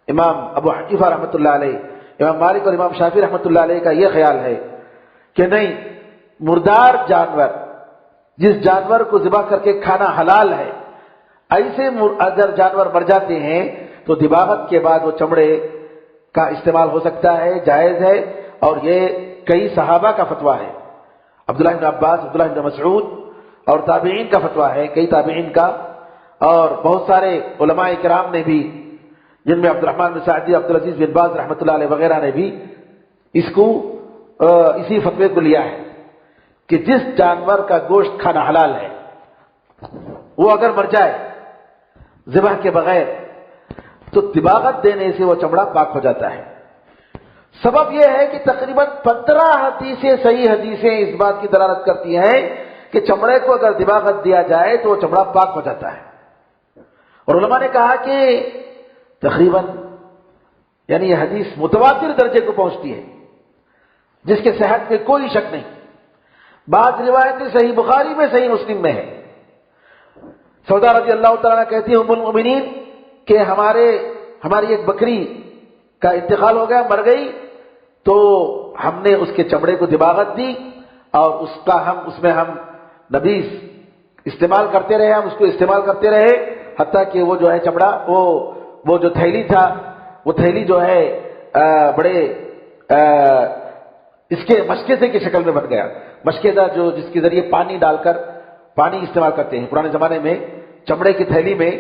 امام ابو حنیفہ رحمۃ اللہ علیہ، امام مالک اور امام شافعی رحمۃ اللہ علیہ کا یہ خیال ہے کہ نہیں، مردار جانور، جس جانور کو ذبح کر کے کھانا حلال ہے، ایسے اگر جانور مر جاتے ہیں تو دباغت کے بعد وہ چمڑے کا استعمال ہو سکتا ہے، جائز ہے، اور یہ کئی صحابہ کا فتویٰ ہے۔ عبداللہ بن عباس، عبداللہ بن مسعود اور تابعین کا فتویٰ ہے، کئی تابعین کا، اور بہت سارے علماء کرام نے بھی، جن میں عبدالرحمن بن سعدی، عبدالعزیز بن باز رحمۃ اللہ علیہ وغیرہ نے بھی اسی فتوے کو لیا ہے کہ جس جانور کا گوشت کھانا حلال ہے وہ اگر مر جائے ذبح کے بغیر تو دباغت دینے سے وہ چمڑا پاک ہو جاتا ہے۔ سبب یہ ہے کہ تقریباً 15 حدیثیں، صحیح حدیثیں اس بات کی دلالت کرتی ہیں کہ چمڑے کو اگر دباغت دیا جائے تو وہ چمڑا پاک ہو جاتا ہے۔ اور علماء نے کہا کہ تقریباً یعنی یہ حدیث متواتر درجے کو پہنچتی ہے، جس کے صحت میں کوئی شک نہیں۔ بعض روایتیں صحیح بخاری میں، صحیح مسلم میں ہے۔ سودا رضی اللہ تعالیٰ کہتی ہے ام المؤمنین کہ ہماری ایک بکری کا انتقال ہو گیا، مر گئی، تو ہم نے اس کے چمڑے کو دباغت دی، اور اس میں ہم نبیذ استعمال کرتے رہے، ہم اس کو استعمال کرتے رہے، حتیٰ کہ وہ جو ہے چمڑا، وہ جو تھیلی تھا، وہ تھیلی جو ہے بڑے اس کے مشکیزے کی شکل میں بن گیا۔ مشکیزہ جو جس کے ذریعے پانی ڈال کر پانی استعمال کرتے ہیں، پرانے زمانے میں چمڑے کی تھیلی میں،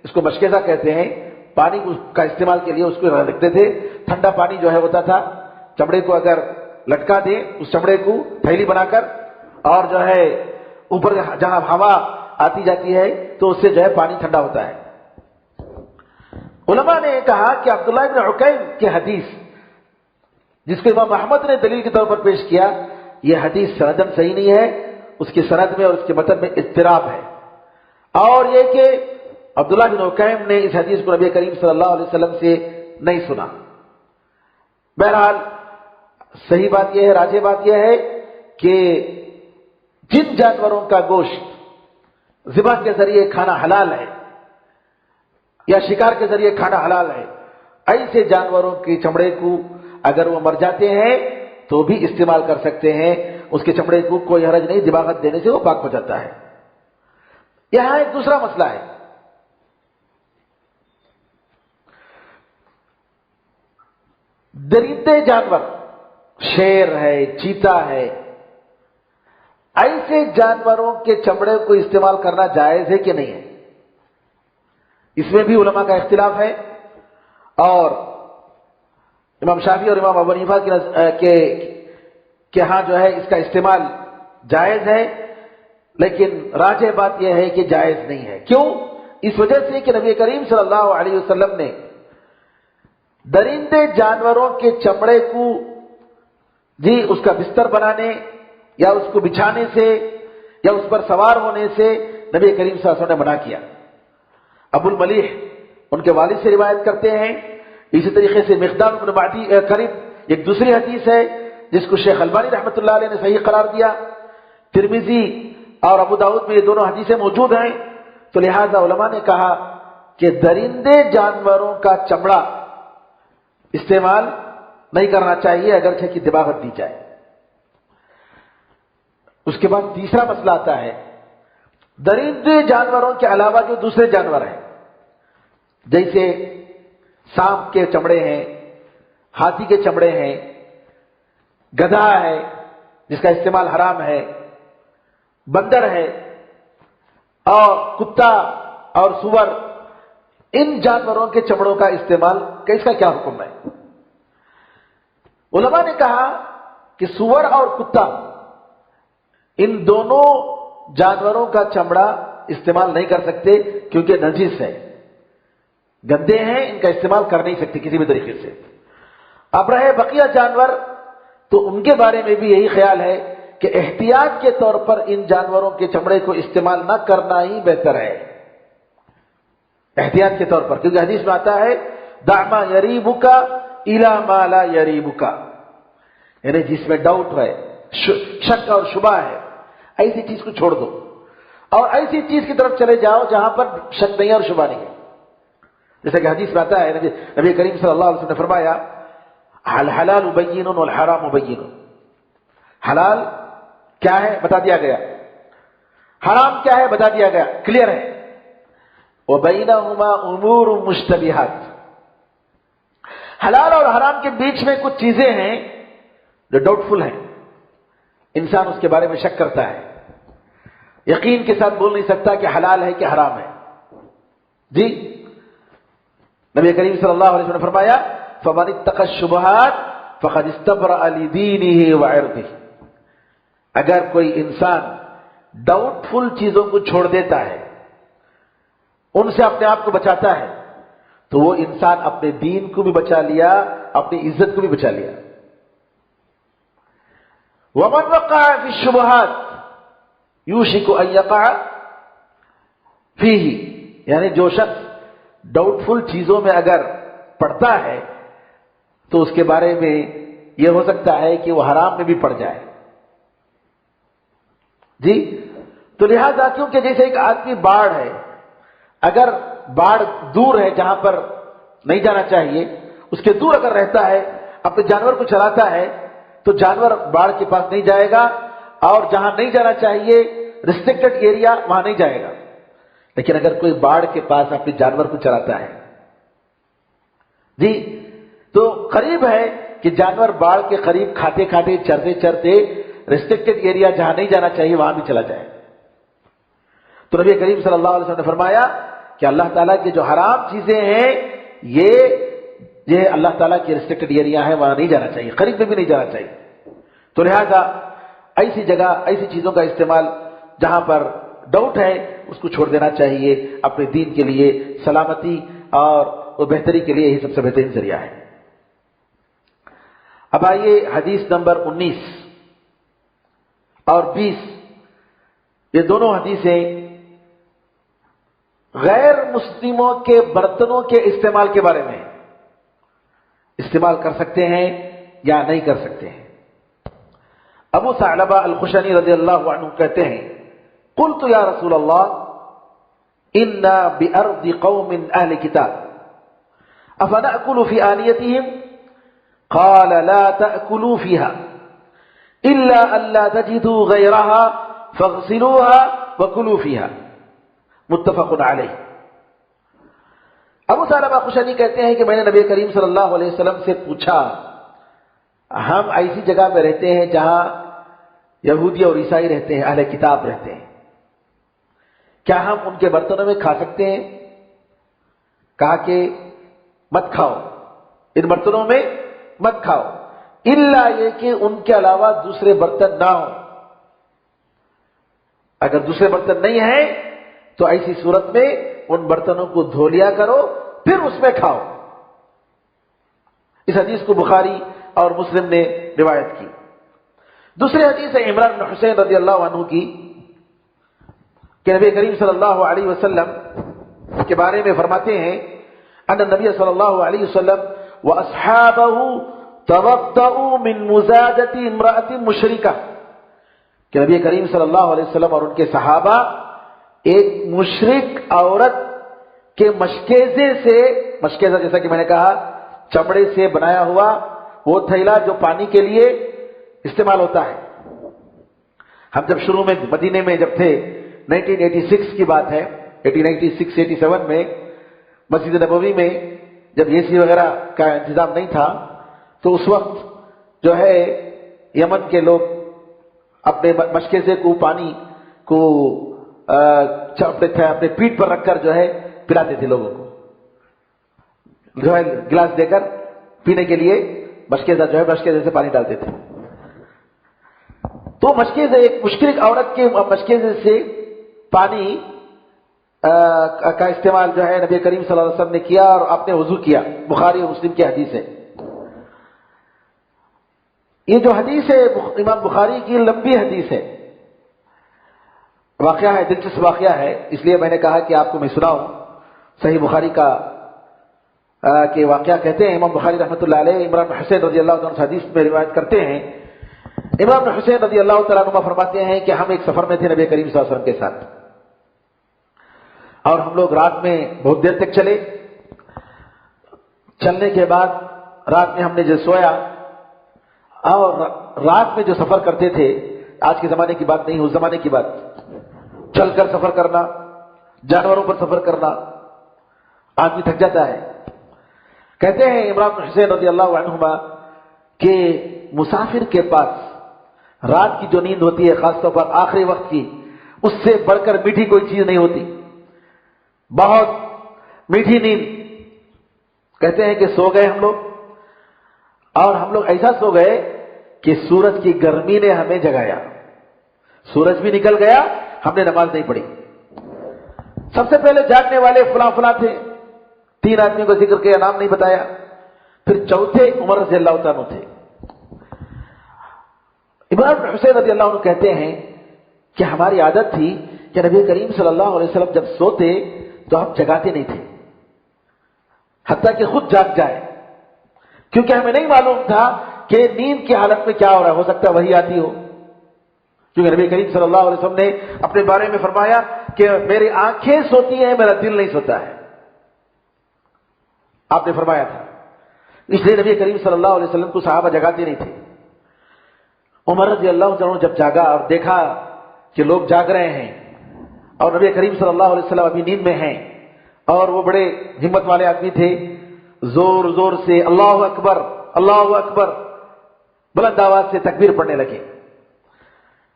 اس کو مشکیزہ کہتے ہیں، پانی کا استعمال کے لیے اس کو رکھتے تھے۔ ٹھنڈا پانی جو ہے ہوتا تھا، چمڑے کو اگر لٹکا دیں اس چمڑے کو تھیلی بنا کر، اور جو ہے اوپر جہاں ہوا آتی جاتی ہے تو اس سے جو ہے پانی ٹھنڈا ہوتا ہے۔ علماء نے کہا کہ عبداللہ بن عکیم کی حدیث، جس کو امام احمد نے دلیل کے طور پر پیش کیا، یہ حدیث سندن صحیح نہیں ہے، اس کی سند میں اور اس کے متن میں اضطراب ہے، اور یہ کہ عبداللہ بن عکیم نے اس حدیث کو نبی کریم صلی اللہ علیہ وسلم سے نہیں سنا۔ بہرحال صحیح بات یہ ہے، راجح بات یہ ہے کہ جن جانوروں کا گوشت ذبح کے ذریعے کھانا حلال ہے یا شکار کے ذریعے کھانا حلال ہے، ایسے جانوروں کے چمڑے کو اگر وہ مر جاتے ہیں تو بھی استعمال کر سکتے ہیں، اس کے چمڑے کو کوئی حرج نہیں، دباغت دینے سے وہ پاک ہو جاتا ہے۔ یہاں ایک دوسرا مسئلہ ہے، درندے جانور، شیر ہے، چیتا ہے، ایسے جانوروں کے چمڑے کو استعمال کرنا جائز ہے کہ نہیں ہے؟ اس میں بھی علماء کا اختلاف ہے، اور امام شافعی اور امام ابو حنیفہ کے ہاں جو ہے اس کا استعمال جائز ہے، لیکن راجح بات یہ ہے کہ جائز نہیں ہے۔ کیوں؟ اس وجہ سے کہ نبی کریم صلی اللہ علیہ وسلم نے درندے جانوروں کے چمڑے کو اس کا بستر بنانے یا اس کو بچھانے سے یا اس پر سوار ہونے سے نبی کریم صلی اللہ علیہ وسلم نے منع کیا۔ ابو الملیح ان کے والد سے روایت کرتے ہیں، اسی طریقے سے مقدام بن معدی کرب ایک دوسری حدیث ہے جس کو شیخ البانی رحمۃ اللہ علیہ نے صحیح قرار دیا، ترمذی اور ابو داؤد میں یہ دونوں حدیثیں موجود ہیں۔ تو لہذا علماء نے کہا کہ درندے جانوروں کا چمڑا استعمال نہیں کرنا چاہیے اگرچہ کی دباغت دی جائے۔ اس کے بعد تیسرا مسئلہ آتا ہے درندے جانوروں کے علاوہ جو دوسرے جانور ہیں، جیسے سانپ کے چمڑے ہیں، ہاتھی کے چمڑے ہیں، گدھا ہے جس کا استعمال حرام ہے، بندر ہے اور کتا اور سور، ان جانوروں کے چمڑوں کا استعمال اس کا کیا حکم ہے؟ علماء نے کہا کہ سور اور کتا ان دونوں جانوروں کا چمڑا استعمال نہیں کر سکتے کیونکہ نجس ہے، گندے ہیں، ان کا استعمال کر نہیں سکتے کسی بھی طریقے سے۔ اب رہے بقیہ جانور تو ان کے بارے میں بھی یہی خیال ہے کہ احتیاط کے طور پر ان جانوروں کے چمڑے کو استعمال نہ کرنا ہی بہتر ہے، احتیاط کے طور پر، کیونکہ حدیث میں آتا ہے دع ما یریبک الی ما لا یریبک، یعنی جس میں ڈاؤٹ ہے، شک اور شبہ ہے، ایسی چیز کو چھوڑ دو اور ایسی چیز کی طرف چلے جاؤ جہاں پر شک نہیں اور شبہ نہیں ہے۔ جیسا کہ حدیث میں آتا ہے نبی کریم صلی اللہ علیہ وسلم نے فرمایا الحلال بین والحرام بین، حلال کیا ہے بتا دیا گیا، حرام کیا ہے بتا دیا گیا، کلیئر ہے۔ وبینہما امور مشتبہات، حلال اور حرام کے بیچ میں کچھ چیزیں ہیں جو ڈاؤٹ فل ہیں، انسان اس کے بارے میں شک کرتا ہے، یقین کے ساتھ بول نہیں سکتا کہ حلال ہے کہ حرام ہے۔ جی نبی کریم صلی اللہ علیہ وسلم نے فرمایا فمن اتقى الشبہات فقد استبرأ لدینہ وعرضہ، اگر کوئی انسان ڈاؤٹ فل چیزوں کو چھوڑ دیتا ہے، ان سے اپنے آپ کو بچاتا ہے، تو وہ انسان اپنے دین کو بھی بچا لیا، اپنی عزت کو بھی بچا لیا۔ ومن وقع فی الشبہات یوشک ان یقع فیہ، یعنی جو شخص ڈاؤٹ فل چیزوں میں اگر پڑتا ہے تو اس کے بارے میں یہ ہو سکتا ہے کہ وہ حرام میں بھی پڑ جائے۔ جی تو لہذا کیونکہ جیسے ایک آدمی باڑ ہے، اگر باڑ دور ہے جہاں پر نہیں جانا چاہیے، اس کے دور اگر رہتا ہے، اپنے جانور کو چلاتا ہے تو جانور باڑ کے پاس نہیں جائے گا، اور جہاں نہیں جانا چاہیے ریسٹرکٹڈ ایریا وہاں نہیں جائے گا۔ لیکن اگر کوئی باڑ کے پاس اپنے جانور کو چلاتا ہے جی تو قریب ہے کہ جانور باڑ کے قریب کھاتے کھاتے چرتے چرتے ریسٹرکٹڈ ایریا جہاں نہیں جانا چاہیے وہاں بھی چلا جائے۔ تو نبی کریم صلی اللہ علیہ وسلم نے فرمایا کہ اللہ تعالیٰ کی جو حرام چیزیں ہیں یہ اللہ تعالیٰ کی ریسٹرکٹڈ ایریا ہے، وہاں نہیں جانا چاہیے، قریب میں بھی نہیں جانا چاہیے۔ تو لہذا ایسی جگہ ایسی چیزوں کا استعمال جہاں پر ڈاؤٹ ہے اس کو چھوڑ دینا چاہیے، اپنے دین کے لیے سلامتی اور بہتری کے لیے یہی سب سے بہترین ذریعہ ہے۔ اب آئیے حدیث نمبر 19 اور 20، یہ دونوں حدیثیں غیر مسلموں کے برتنوں کے استعمال کے بارے میں، استعمال کر سکتے ہیں یا نہیں کر سکتے ہیں۔ ابو ثعلبہ الخشنی رضی اللہ عنہ کہتے ہیں قلت یا رسول اللہ انا بأرض قوم اہل کتاب افنأکل فی آنیتہم قال لا تأکلوا فیہا الا ان لا تجدوا غیرہا فاغسلوها وکلوا فیہا، متفق علیہ۔ ابو ثعلبہ خشنی کہتے ہیں کہ میں نے نبی کریم صلی اللہ علیہ وسلم سے پوچھا، ہم ایسی جگہ میں رہتے ہیں جہاں یہودی اور عیسائی رہتے ہیں، اہل کتاب رہتے ہیں، کیا ہم ان کے برتنوں میں کھا سکتے ہیں؟ کہا کہ مت کھاؤ، ان برتنوں میں مت کھاؤ، الا یہ کہ ان کے علاوہ دوسرے برتن نہ ہوں۔ اگر دوسرے برتن نہیں ہیں تو ایسی صورت میں ان برتنوں کو دھو لیا کرو پھر اس میں کھاؤ۔ اس حدیث کو بخاری اور مسلم نے روایت کی۔ دوسری حدیث ہے عمران بن حسین رضی اللہ عنہ کی کہ نبی کریم صلی اللہ علیہ وسلم کے بارے میں فرماتے ہیں ان النبی صلی اللہ علیہ وسلم واصحابہ توضؤوا من مزادۃ امرأۃ مشرکہ کہ نبی کریم صلی اللہ علیہ وسلم اور ان کے صحابہ ایک مشرک عورت کے مشکیزے سے، مشکیزہ جیسا کہ میں نے کہا چمڑے سے بنایا ہوا وہ تھیلا جو پانی کے لیے استعمال ہوتا ہے۔ ہم جب شروع میں مدینے میں جب تھے 1986 کی بات ہے، 1886-87 میں مسجد نبوی میں جب اے سی وغیرہ کا انتظام نہیں تھا تو اس وقت جو ہے یمن کے لوگ اپنے مشکیزے کو پانی کو اپنے پیٹھ پر رکھ کر جو ہے پلاتے تھے لوگوں کو، جو ہے گلاس دے کر پینے کے لیے مشکیزہ جو ہے مشکیزے سے پانی ڈالتے تھے۔ تو مشکیزے ایک مشرک عورت کے مشکیزے سے پانی کا استعمال جو ہے نبی کریم صلی اللہ علیہ وسلم نے کیا اور آپ نے وضو کیا، بخاری اور مسلم کی حدیث ہے۔ یہ جو حدیث ہے امام بخاری کی لمبی حدیث ہے، واقعہ ہے، دلچسپ واقعہ ہے، اس لیے میں نے کہا کہ آپ کو میں سناؤں۔ صحیح بخاری کا کہ واقعہ کہتے ہیں امام بخاری رحمۃ اللہ علیہ عمران بن حسین رضی اللہ عنہ حدیث میں روایت کرتے ہیں۔ عمران بن حسین رضی اللہ تعالیٰ عنہ فرماتے ہیں کہ ہم ایک سفر میں تھے نبی کریم صلی اللہ علیہ وسلم کے ساتھ، اور ہم لوگ رات میں بہت دیر تک چلے۔ چلنے کے بعد رات میں ہم نے جو سویا، اور رات میں جو سفر کرتے تھے، آج کے زمانے کی بات نہیں، اس زمانے کی بات، چل کر سفر کرنا، جانوروں پر سفر کرنا، آدمی تھک جاتا ہے۔ کہتے ہیں عمران بن حسین رضی اللہ عنہما کہ مسافر کے پاس رات کی جو نیند ہوتی ہے، خاص طور پر آخری وقت کی، اس سے بڑھ کر میٹھی کوئی چیز نہیں ہوتی، بہت میٹھی نیند۔ کہتے ہیں کہ سو گئے ہم لوگ، اور ہم لوگ ایسا سو گئے کہ سورج کی گرمی نے ہمیں جگایا، سورج بھی نکل گیا، ہم نے نماز نہیں پڑھی۔ سب سے پہلے جاگنے والے فلاں فلاں تھے، 3 آدمیوں کو ذکر کیا، نام نہیں بتایا۔ پھر چوتھے عمر رضی اللہ تعالیٰ تھے۔ عمران بن حسین رضی اللہ عنہ کہتے ہیں کہ ہماری عادت تھی کہ نبی کریم صلی اللہ علیہ وسلم جب سوتے تو ہم جگاتے نہیں تھے حتیٰ کہ خود جاگ جائے، کیونکہ ہمیں نہیں معلوم تھا کہ نیند کی حالت میں کیا ہو رہا ہے، ہو سکتا ہے وہی آتی ہو، کیونکہ نبی کریم صلی اللہ علیہ وسلم نے اپنے بارے میں فرمایا کہ میری آنکھیں سوتی ہیں، میرا دل نہیں سوتا ہے، آپ نے فرمایا تھا۔ اس لیے نبی کریم صلی اللہ علیہ وسلم کو صحابہ جگاتے نہیں تھے۔ عمر رضی اللہ عنہ جب جاگا اور دیکھا کہ لوگ جاگ رہے ہیں اور نبی کریم صلی اللہ علیہ وسلم ابھی نیند میں ہیں، اور وہ بڑے ہمت والے آدمی تھے، زور زور سے اللہ اکبر اللہ اکبر بلند آواز سے تکبیر پڑھنے لگے،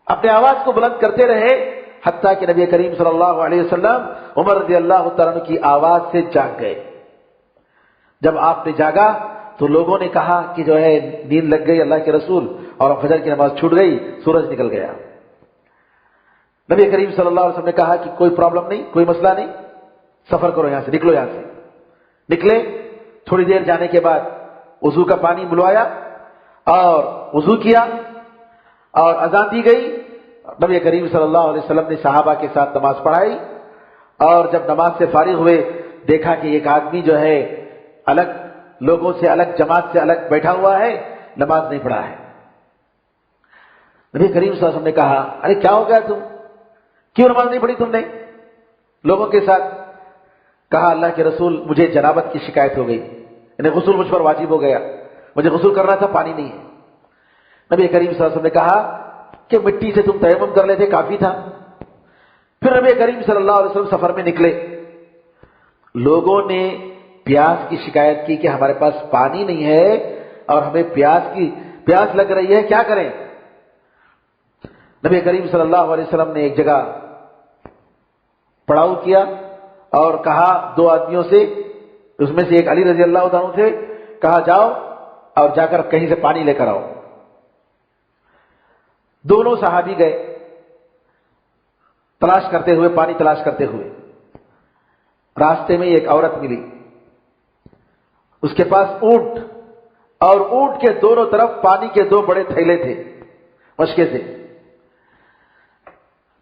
اپنے آواز کو بلند کرتے رہے حتیٰ کہ نبی کریم صلی اللہ علیہ وسلم عمر رضی اللہ تعالیٰ عنہ کی آواز سے جاگ گئے۔ جب آپ نے جاگا تو لوگوں نے کہا کہ جو ہے نیند لگ گئی اللہ کے رسول، اور فجر کی نماز چھوٹ گئی، سورج نکل گیا۔ نبی کریم صلی اللہ علیہ وسلم نے کہا کہ کوئی پرابلم نہیں، کوئی مسئلہ نہیں، سفر کرو یہاں سے، نکلو یہاں سے۔ نکلے، تھوڑی دیر جانے کے بعد وضو کا پانی بلوایا اور وضو کیا، اور اذان دی گئی۔ نبی کریم صلی اللہ علیہ وسلم نے صحابہ کے ساتھ نماز پڑھائی، اور جب نماز سے فارغ ہوئے دیکھا کہ ایک آدمی جو ہے الگ لوگوں سے الگ، جماعت سے الگ بیٹھا ہوا ہے، نماز نہیں پڑھا ہے۔ نبی کریم صلی اللہ علیہ وسلم نے کہا ارے کیا ہو گیا تم، کیوں نماز نہیں پڑھی تم نے لوگوں کے ساتھ؟ کہا اللہ کے رسول مجھے جنابت کی شکایت ہو گئی، یعنی غسل مجھ پر واجب ہو گیا، مجھے غسل کرنا تھا، پانی نہیں ہے۔ نبی کریم صلی اللہ علیہ وسلم نے کہا کہ مٹی سے تم تیمم کر لیتے کافی تھا۔ پھر نبی کریم صلی اللہ علیہ وسلم سفر میں نکلے، لوگوں نے پیاس کی شکایت کی کہ ہمارے پاس پانی نہیں ہے اور ہمیں پیاس لگ رہی ہے، کیا کریں؟ نبی کریم صلی اللہ علیہ وسلم نے ایک جگہ پڑاؤ کیا اور کہا 2 آدمیوں سے، اس میں سے ایک علی رضی اللہ عنہ تھے، کہا جاؤ اور جا کر کہیں سے پانی لے کر آؤ۔ دونوں صحابی گئے تلاش کرتے ہوئے، پانی تلاش کرتے ہوئے۔ راستے میں ایک عورت ملی، اس کے پاس اونٹ، اور اونٹ کے دونوں طرف پانی کے 2 بڑے تھیلے تھے مشکے سے۔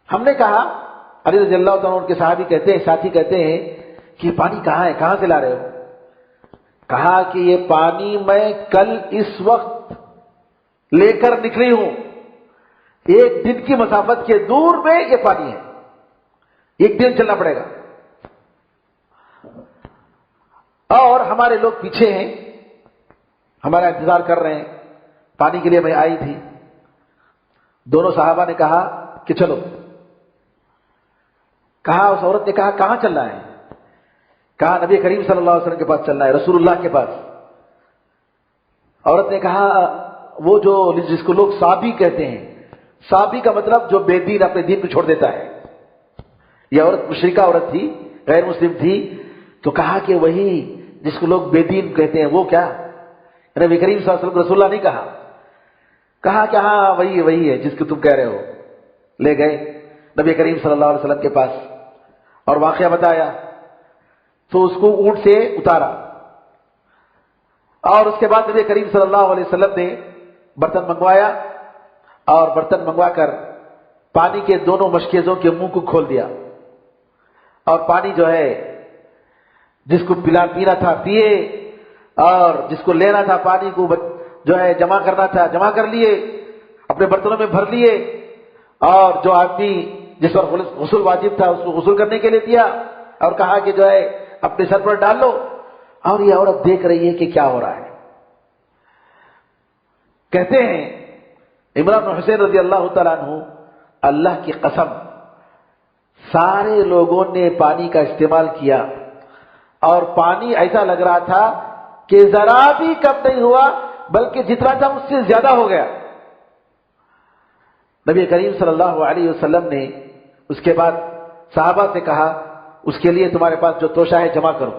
ہم نے کہا، علی رضی اللہ تعالیٰ عنہ کے صحابی کہتے ہیں، ساتھی کہتے ہیں کہ پانی کہاں ہے، کہاں سے لا رہے ہو؟ کہا کہ یہ پانی میں کل اس وقت لے کر نکلی ہوں، 1 دن کی مسافت کے دور میں یہ پانی ہے، 1 دن چلنا پڑے گا، اور ہمارے لوگ پیچھے ہیں، ہمارا انتظار کر رہے ہیں، پانی کے لیے میں آئی تھی۔ دونوں صحابہ نے کہا کہ چلو۔ کہا، اس عورت نے کہا کہاں چلنا ہے؟ کہا نبی کریم صلی اللہ علیہ وسلم کے پاس چلنا ہے، رسول اللہ کے پاس۔ عورت نے کہا وہ جو جس کو لوگ صابی کہتے ہیں، صابی کا مطلب جو بے دین، اپنے دین کو چھوڑ دیتا ہے۔ یہ عورت مشرکہ عورت تھی، غیر مسلم تھی، تو کہا کہ وہی جس کو لوگ بے دین کہتے ہیں وہ کیا؟ نبی کریم صلی اللہ علیہ وسلم رسول اللہ نہیں کہا، کہا کہ ہاں وہی ہے جس کو تم کہہ رہے ہو۔ لے گئے نبی کریم صلی اللہ علیہ وسلم کے پاس اور واقعہ بتایا، تو اس کو اونٹ سے اتارا، اور اس کے بعد نبی کریم صلی اللہ علیہ وسلم نے برتن منگوایا، اور برتن منگوا کر پانی کے دونوں مشکیزوں کے منہ کو کھول دیا، اور پانی جو ہے جس کو پینا تھا پیے، اور جس کو لینا تھا پانی کو جو ہے جمع کرنا تھا جمع کر لیے، اپنے برتنوں میں بھر لیے، اور جو آدمی جس پر غسل واجب تھا اس کو غسل کرنے کے لیے دیا، اور کہا کہ جو ہے اپنے سر پر ڈال لو۔ اور یہ عورت دیکھ رہی ہے کہ کیا ہو رہا ہے۔ کہتے ہیں عمران بن حسین رضی اللہ تعالیٰ عنہ، اللہ کی قسم سارے لوگوں نے پانی کا استعمال کیا، اور پانی ایسا لگ رہا تھا کہ ذرا بھی کم نہیں ہوا، بلکہ جتنا تھا اس سے زیادہ ہو گیا۔ نبی کریم صلی اللہ علیہ وسلم نے اس کے بعد صحابہ سے کہا اس کے لیے تمہارے پاس جو توشہ ہے جمع کرو۔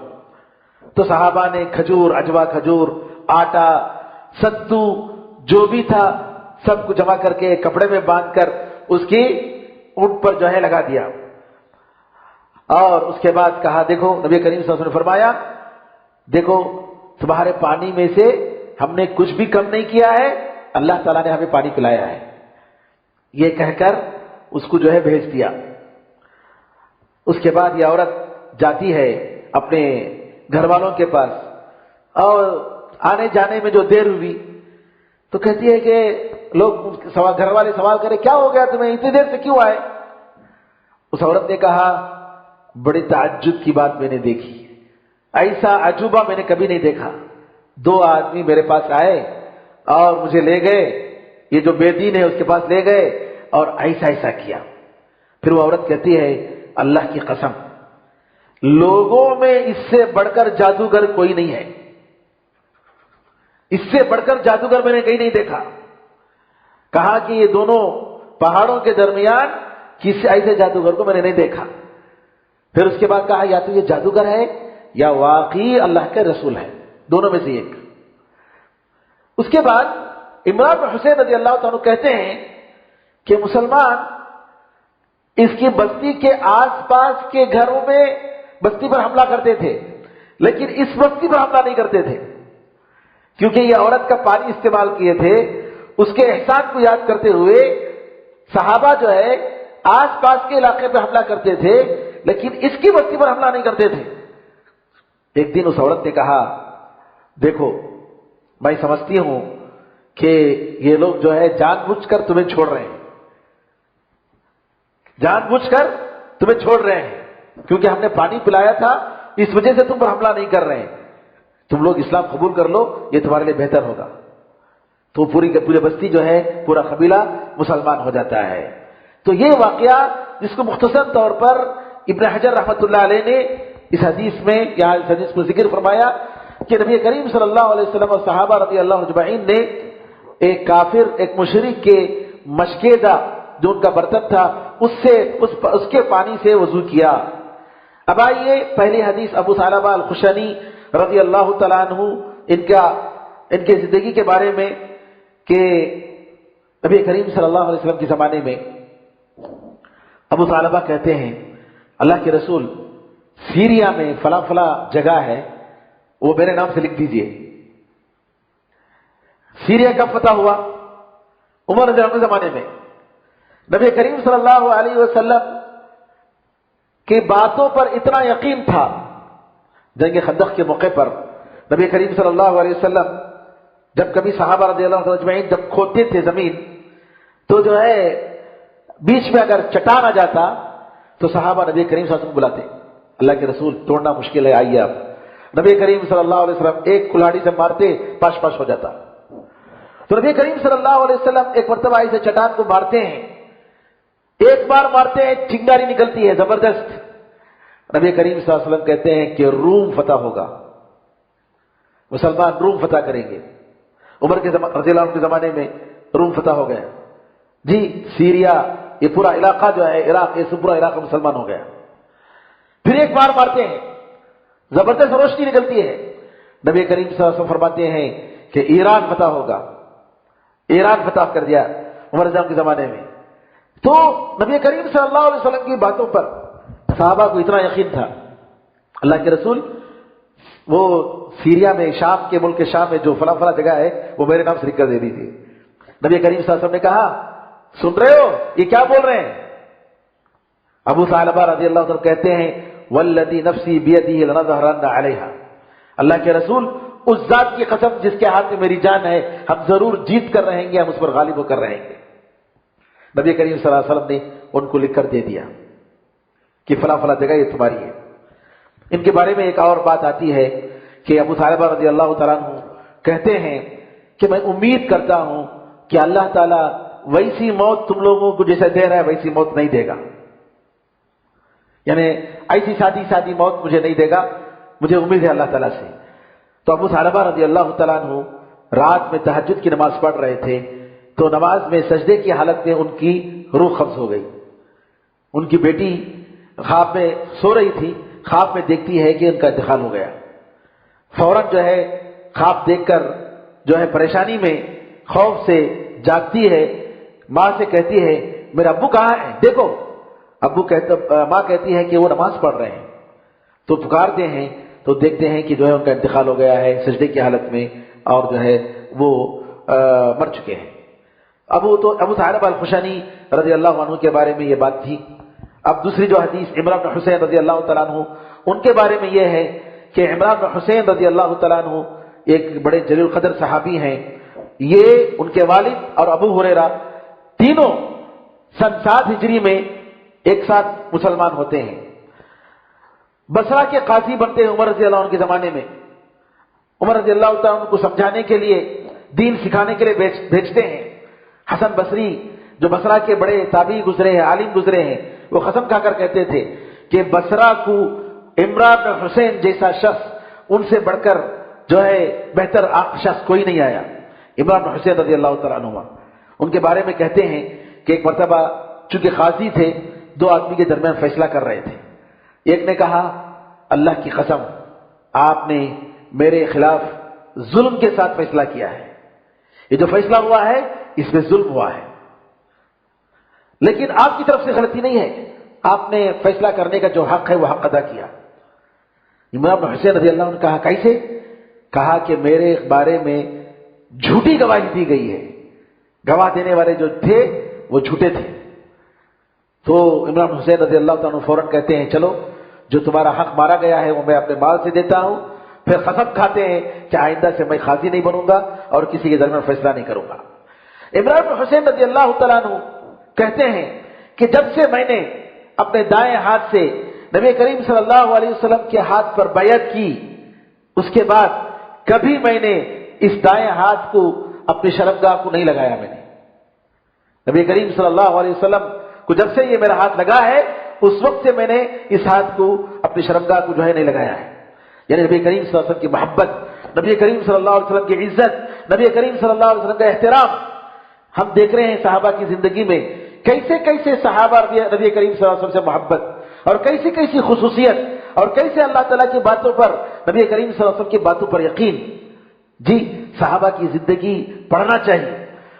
تو صحابہ نے کھجور، اجوا کھجور، آٹا، ستو جو بھی تھا سب کو جمع کر کے کپڑے میں باندھ کر اس کی اونٹ پر جو ہے لگا دیا، اور اس کے بعد کہا دیکھو، نبی کریم صلی اللہ علیہ وسلم نے فرمایا دیکھو تمہارے پانی میں سے ہم نے کچھ بھی کم نہیں کیا ہے، اللہ تعالیٰ نے ہمیں پانی پلایا ہے۔ یہ کہہ کر اس کو جو ہے بھیج دیا۔ اس کے بعد یہ عورت جاتی ہے اپنے گھر والوں کے پاس، اور آنے جانے میں جو دیر ہوئی تو کہتی ہے کہ لوگ گھر والے سوال کرے کیا ہو گیا تمہیں، اتنی دیر سے کیوں آئے؟ اس عورت نے کہا بڑی تعجب کی بات میں نے دیکھی، ایسا عجوبہ میں نے کبھی نہیں دیکھا۔ 2 آدمی میرے پاس آئے اور مجھے لے گئے، یہ جو بے دین ہے اس کے پاس لے گئے اور ایسا کیا۔ پھر وہ عورت کہتی ہے اللہ کی قسم لوگوں میں اس سے بڑھ کر جادوگر کوئی نہیں ہے، اس سے بڑھ کر جادوگر میں نے کہیں نہیں دیکھا۔ کہا کہ یہ دونوں پہاڑوں کے درمیان کسی ایسے جادوگر کو میں نے نہیں دیکھا۔ پھر اس کے بعد کہا یا تو یہ جادوگر ہے یا واقعی اللہ کے رسول ہے، دونوں میں سے ایک۔ اس کے بعد عمران بن حسین رضی اللہ تعالیٰ کہتے ہیں کہ مسلمان اس کی بستی کے آس پاس کے گھروں میں بستی پر حملہ کرتے تھے، لیکن اس بستی پر حملہ نہیں کرتے تھے، کیونکہ یہ عورت کا پانی استعمال کیے تھے۔ اس کے احسان کو یاد کرتے ہوئے صحابہ جو ہے آس پاس کے علاقے پہ حملہ کرتے تھے، لیکن اس کی بستی پر حملہ نہیں کرتے تھے۔ ایک دن اس عورت نے کہا دیکھو میں سمجھتی ہوں کہ یہ لوگ جو ہے جان بوجھ کر تمہیں چھوڑ رہے ہیں، جان بوجھ کر تمہیں چھوڑ رہے ہیں، کیونکہ ہم نے پانی پلایا تھا اس وجہ سے تم پر حملہ نہیں کر رہے ہیں، تم لوگ اسلام قبول کر لو یہ تمہارے لیے بہتر ہوگا۔ تو پوری بستی جو ہے پورا قبیلہ مسلمان ہو جاتا ہے۔ تو یہ واقعہ جس کو مختصر طور پر ابن حجر رحمۃ اللہ علیہ نے اس حدیث میں یا اس حدیث میں ذکر فرمایا کہ نبی کریم صلی اللہ علیہ وسلم اور صحابہ رضی اللہ اجمعین نے ایک کافر، ایک مشرک کے مشکیزہ جو ان کا برتن تھا اس کے پانی سے وضو کیا۔ اب آئیے پہلی حدیث ابو ثعلبہ الخشنی رضی اللہ تعالیٰ عنہ ان کے زندگی کے بارے میں کہ نبی کریم صلی اللہ علیہ وسلم کے زمانے میں ابو ثعلبہ کہتے ہیں اللہ کے رسول سیریا میں فلاں فلاں جگہ ہے، وہ میرے نام سے لکھ دیجئے۔ سیریا کب فتح ہوا؟ عمر رضی اللہ عنہ کے زمانے میں۔ نبی کریم صلی اللہ علیہ وسلم کی باتوں پر اتنا یقین تھا، جنگ خندق کے موقع پر نبی کریم صلی اللہ علیہ وسلم جب کبھی صحابہ رضی اللہ عنہ اجمعین جب کھودتے تھے زمین، تو جو ہے بیچ میں اگر چٹان آ جاتا تو صحابہ نبی کریم صلی اللہ علیہ وسلم بلاتے، اللہ کے رسول توڑنا مشکل ہے، آئیے آپ۔ نبی کریم صلی اللہ علیہ وسلم ایک کلاڑی سے مارتے، پاش پاش ہو جاتا۔ تو نبی کریم صلی اللہ علیہ وسلم ایک مرتبہ ایسے چٹان کو مارتے ہیں، ایک بار مارتے ہیں چنگاری نکلتی ہے زبردست۔ نبی کریم صلی اللہ علیہ وسلم کہتے ہیں کہ روم فتح ہوگا، مسلمان روم فتح کریں گے۔ عمر کے رضی اللہ عنہ کے زمانے میں روم فتح ہو گیا جی، سیریا یہ پورا علاقہ جو ہے عراق، یہ پورا علاقہ مسلمان ہو گیا۔ پھر ایک بار مارتے ہیں، زبردست روشنی نکلتی ہے، نبی کریم صلی اللہ علیہ وسلم فرماتے ہیں کہ ایران فتح ہوگا، ایران فتح کر دیا عمر رضی اللہ عنہ کے زمانے میں۔ تو نبی کریم صلی اللہ علیہ وسلم کی باتوں پر صحابہ کو اتنا یقین تھا، اللہ کے رسول وہ سیریا میں، شام کے ملک شام میں جو فلاں فلاں جگہ ہے وہ میرے نام سے لکھ کر دے دیجیے۔ نبی کریم صلی اللہ علیہ وسلم نے کہا سن رہے ہو یہ کیا بول رہے ہیں؟ ابو ثعلبہ رضی اللہ عنہ کہتے ہیں والذی نفسی بیدہ لنظہرن علیہا، اللہ کے رسول اس ذات کی قسم جس کے ہاتھ میں میری جان ہے، ہم ضرور جیت کر رہیں گے، ہم اس پر غالب ہو کر رہیں گے۔ نبی کریم صلی اللہ علیہ وسلم نے ان کو لکھ کر دے دیا کہ فلاں فلاں جگہ یہ تمہاری ہے۔ ان کے بارے میں ایک اور بات آتی ہے کہ ابو ثعلبہ رضی اللہ تعالیٰ عنہ کہتے ہیں کہ میں امید کرتا ہوں کہ اللہ تعالیٰ ویسی موت تم لوگوں کو جیسے دے رہا ہے ویسی موت نہیں دے گا، یعنی ایسی سادی موت مجھے نہیں دے گا، مجھے امید ہے اللہ تعالیٰ سے۔ تو ابو ثعلبہ رضی اللہ تعالیٰ عنہ رات میں تہجد کی نماز پڑھ رہے تھے، تو نماز میں سجدے کی حالت میں ان کی روح قبض ہو گئی۔ ان کی بیٹی خواب میں سو رہی تھی، خواب میں دیکھتی ہے کہ ان کا انتقال ہو گیا۔ فوراً جو ہے خواب دیکھ کر جو ہے پریشانی میں خوف سے جاگتی ہے، ماں سے کہتی ہے میرا ابو کہاں ہے دیکھو۔ ماں کہتی ہے کہ وہ نماز پڑھ رہے ہیں، تو پکارتے ہیں تو دیکھتے ہیں کہ جو ہے ان کا انتقال ہو گیا ہے سجدے کی حالت میں، اور جو ہے وہ مر چکے ہیں۔ ابو ثعلبہ الخشنی رضی اللہ عنہ کے بارے میں یہ بات تھی۔ اب دوسری جو حدیث عمران بن حسین رضی اللہ تعالیٰ عنہ، ان کے بارے میں یہ ہے کہ عمران بن حسین رضی اللہ تعالیٰ عنہ ایک بڑے جلیل القدر صحابی ہیں۔ یہ ان کے والد اور ابو ہریرہ تینوں سن 7 ہجری میں ایک ساتھ مسلمان ہوتے ہیں۔ بصرہ کے قاضی بنتے ہیں عمر رضی اللہ عنہ کے زمانے میں۔ عمر رضی اللہ تعالیٰ عنہ کو سمجھانے کے لیے، دین سکھانے کے لیے بھیجتے ہیں۔ حسن بصری جو بصرہ کے بڑے تابعی گزرے ہیں، عالم گزرے ہیں، وہ قسم کھا کر کہتے تھے کہ بصرہ کو عمران بن حسین جیسا شخص ان سے بڑھ کر جو ہے بہتر شخص کوئی نہیں آیا۔ عمران بن حسین رضی اللہ تعالیٰ عنہ ان کے بارے میں کہتے ہیں کہ ایک مرتبہ چونکہ قاضی تھے، 2 آدمی کے درمیان فیصلہ کر رہے تھے۔ ایک نے کہا اللہ کی قسم آپ نے میرے خلاف ظلم کے ساتھ فیصلہ کیا ہے، یہ جو فیصلہ ہوا ہے اس میں ظلم ہوا ہے، لیکن آپ کی طرف سے غلطی نہیں ہے، آپ نے فیصلہ کرنے کا جو حق ہے وہ حق ادا کیا۔ عمران بن حسین رضی اللہ عنہ نے کہا کیسے؟ کہا کہ میرے بارے میں جھوٹی گواہی دی گئی ہے، گواہ دینے والے جو تھے وہ جھوٹے تھے۔ تو عمران بن حسین رضی اللہ عنہ فوراً کہتے ہیں چلو جو تمہارا حق مارا گیا ہے وہ میں اپنے مال سے دیتا ہوں، پھر قسم کھاتے ہیں کہ آئندہ سے میں قاضی نہیں بنوں گا اور کسی کے درمیان فیصلہ نہیں کروں گا۔ عمران بن حسین رضی اللہ تعالیٰ عنہ کہتے ہیں کہ جب سے میں نے اپنے دائیں ہاتھ سے نبی کریم صلی اللہ علیہ وسلم کے ہاتھ پر بیعت کی، اس کے بعد کبھی میں نے اس دائیں ہاتھ کو اپنی شرمگاہ کو نہیں لگایا۔ میں نے نبی کریم صلی اللہ علیہ وسلم کو جب سے یہ میرا ہاتھ لگا ہے اس وقت سے میں نے اس ہاتھ کو اپنی شرمگاہ کو جو ہے نہیں لگایا ہے۔ یعنی نبی کریم صلی اللہ علیہ وسلم کی محبت، نبی کریم صلی اللہ علیہ وسلم کی عزت، نبی کریم صلی اللہ علیہ وسلم کا احترام ہم دیکھ رہے ہیں صحابہ کی زندگی میں، کیسے کیسے صحابہ نبی کریم صلی اللہ علیہ وسلم سے محبت، اور کیسی کیسی خصوصیت، اور کیسے اللہ تعالیٰ کی باتوں پر، نبی کریم صلی اللہ علیہ وسلم کی باتوں پر یقین۔ جی صحابہ کی زندگی پڑھنا چاہیے،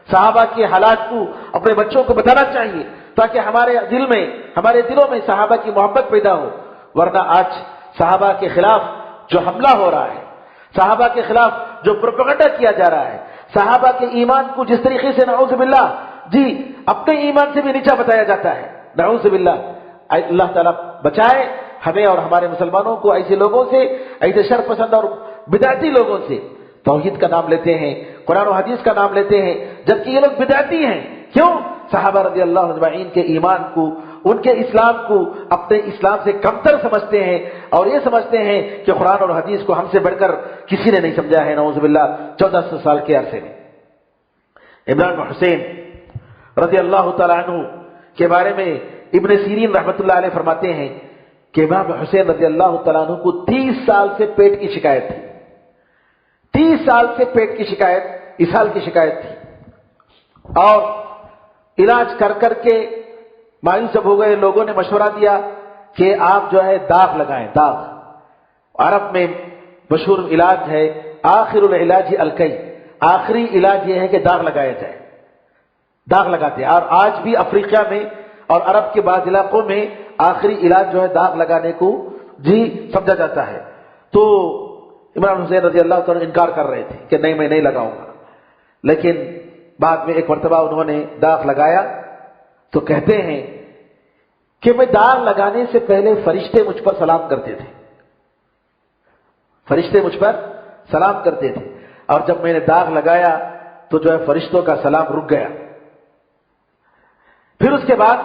صحابہ کے حالات کو اپنے بچوں کو بتانا چاہیے، تاکہ ہمارے دلوں میں صحابہ کی محبت پیدا ہو، ورنہ آج صحابہ کے خلاف جو حملہ ہو رہا ہے، صحابہ کے خلاف جو پروپیگنڈا کیا جا رہا ہے، صحابہ کے ایمان کو جس طریقے سے نعوذ باللہ جی اپنے ایمان سے بھی نیچا بتایا جاتا ہے، نعوذ باللہ، اللہ تعالیٰ بچائے ہمیں اور ہمارے مسلمانوں کو ایسے لوگوں سے، ایسے شر پسند اور بدعتی لوگوں سے۔ توحید کا نام لیتے ہیں، قرآن و حدیث کا نام لیتے ہیں، جبکہ یہ لوگ بدعتی ہیں۔ کیوں؟ صحابہ رضی اللہ اجمعین کے ایمان کو، ان کے اسلام کو اپنے اسلام سے کمتر سمجھتے ہیں، اور یہ سمجھتے ہیں کہ قرآن اور حدیث کو ہم سے بڑھ کر کسی نے نہیں سمجھا ہے، نعوذ باللہ 1400 سال کے عرصے میں۔ عمران بن حسین رضی اللہ تعالیٰ عنہ کے بارے میں ابن سیرین رحمۃ اللہ علیہ فرماتے ہیں کہ عمران بن حسین رضی اللہ تعالیٰ عنہ کو 30 سال سے پیٹ کی شکایت تھی، 30 سال سے پیٹ کی شکایت، اسہال کی شکایت تھی، اور علاج کر کر کے مایوس جب ہو گئے، لوگوں نے مشورہ دیا کہ آپ جو ہے داغ لگائیں، داغ۔ عرب میں مشہور علاج ہے آخر العلاج الکی، آخری علاج یہ ہے کہ داغ لگایا جائے، داغ لگاتے ہیں، اور آج بھی افریقہ میں اور عرب کے بعض علاقوں میں آخری علاج جو ہے داغ لگانے کو جی سمجھا جاتا ہے۔ تو عمران حسین رضی اللہ تعالیٰ انکار کر رہے تھے کہ نہیں میں نہیں لگاؤں گا، لیکن بعد میں ایک مرتبہ انہوں نے داغ لگایا تو کہتے ہیں کہ میں داغ لگانے سے پہلے فرشتے مجھ پر سلام کرتے تھے، فرشتے مجھ پر سلام کرتے تھے، اور جب میں نے داغ لگایا تو جو ہے فرشتوں کا سلام رک گیا۔ پھر اس کے بعد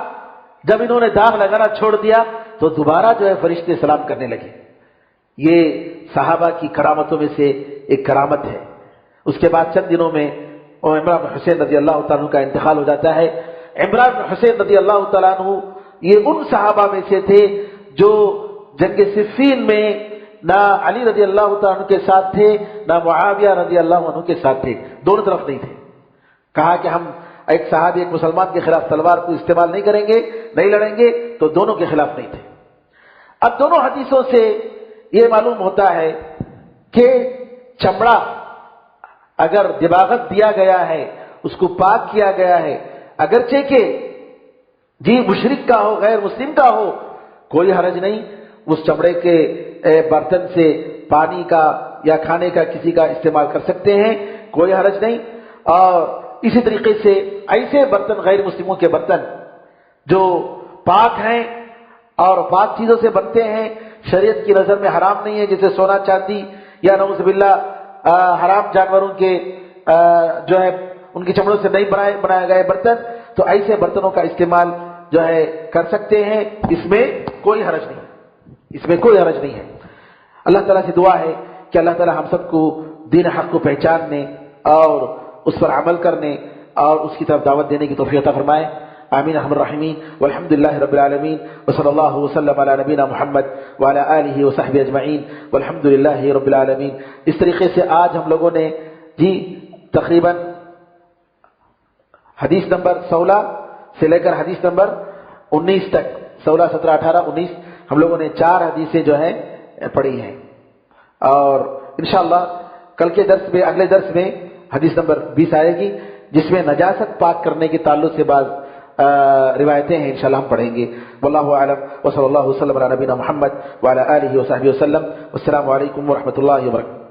جب انہوں نے داغ لگانا چھوڑ دیا تو دوبارہ جو ہے فرشتے سلام کرنے لگے۔ یہ صحابہ کی کرامتوں میں سے ایک کرامت ہے۔ اس کے بعد چند دنوں میں عمران بن حسین رضی اللہ تعالیٰ عنہ کا انتقال ہو جاتا ہے۔ عمران بن حسین رضی اللہ تعالیٰ عنہ یہ ان صحابہ میں سے تھے جو جنگ صفین میں نہ علی رضی اللہ تعالیٰ عنہ کے ساتھ تھے، نہ معاویہ رضی اللہ عنہ کے ساتھ تھے، دونوں طرف نہیں تھے۔ کہا کہ ہم ایک صحابی ایک مسلمان کے خلاف تلوار کو استعمال نہیں کریں گے، نہیں لڑیں گے، تو دونوں کے خلاف نہیں تھے۔ اب دونوں حدیثوں سے یہ معلوم ہوتا ہے کہ چمڑا اگر دباغت دیا گیا ہے، اس کو پاک کیا گیا ہے، اگرچہ کہ جی مشرک کا ہو، غیر مسلم کا ہو، کوئی حرج نہیں، اس چمڑے کے برتن سے پانی کا یا کھانے کا کسی کا استعمال کر سکتے ہیں، کوئی حرج نہیں۔ اور اسی طریقے سے ایسے برتن، غیر مسلموں کے برتن جو پاک ہیں اور پاک چیزوں سے بنتے ہیں، شریعت کی نظر میں حرام نہیں ہے، جیسے سونا چاندی یا نعوذ باللہ حرام جانوروں کے جو ہے ان کی چمڑوں سے نہیں بنائے گئے برتن، تو ایسے برتنوں کا استعمال جو ہے کر سکتے ہیں، اس میں کوئی حرج نہیں، اس میں کوئی حرج نہیں ہے۔ اللہ تعالیٰ سے دعا ہے کہ اللہ تعالیٰ ہم سب کو دین حق کو پہچاننے اور اس پر عمل کرنے اور اس کی طرف دعوت دینے کی توفیق عطا فرمائے، آمین ارحم الراحمین، والحمد للہ رب العالمین، وصلی اللہ وسلم علی نبینا محمد وعلی آلہ وصحبہ اجمعین، والحمد للہ رب العالمین۔ اس طریقے سے آج ہم لوگوں نے جی تقریباً حدیث نمبر 16 سے لے کر حدیث نمبر 19 تک، 16، 17، 18، 19 ہم لوگوں نے 4 حدیثیں جو ہیں پڑھی ہیں، اور انشاءاللہ کل کے درس میں، اگلے درس میں حدیث نمبر 20 آئے گی، جس میں نجاست پاک کرنے کے تعلق سے بعض روایتیں ہیں، انشاءاللہ ہم پڑھیں گے۔ واللہ اعلم، وصلی اللہ وسلم علی نبینا محمد وعلی آلہ وصحبہ وسلم، والسلام علیکم ورحمۃ اللہ وبرکاتہ۔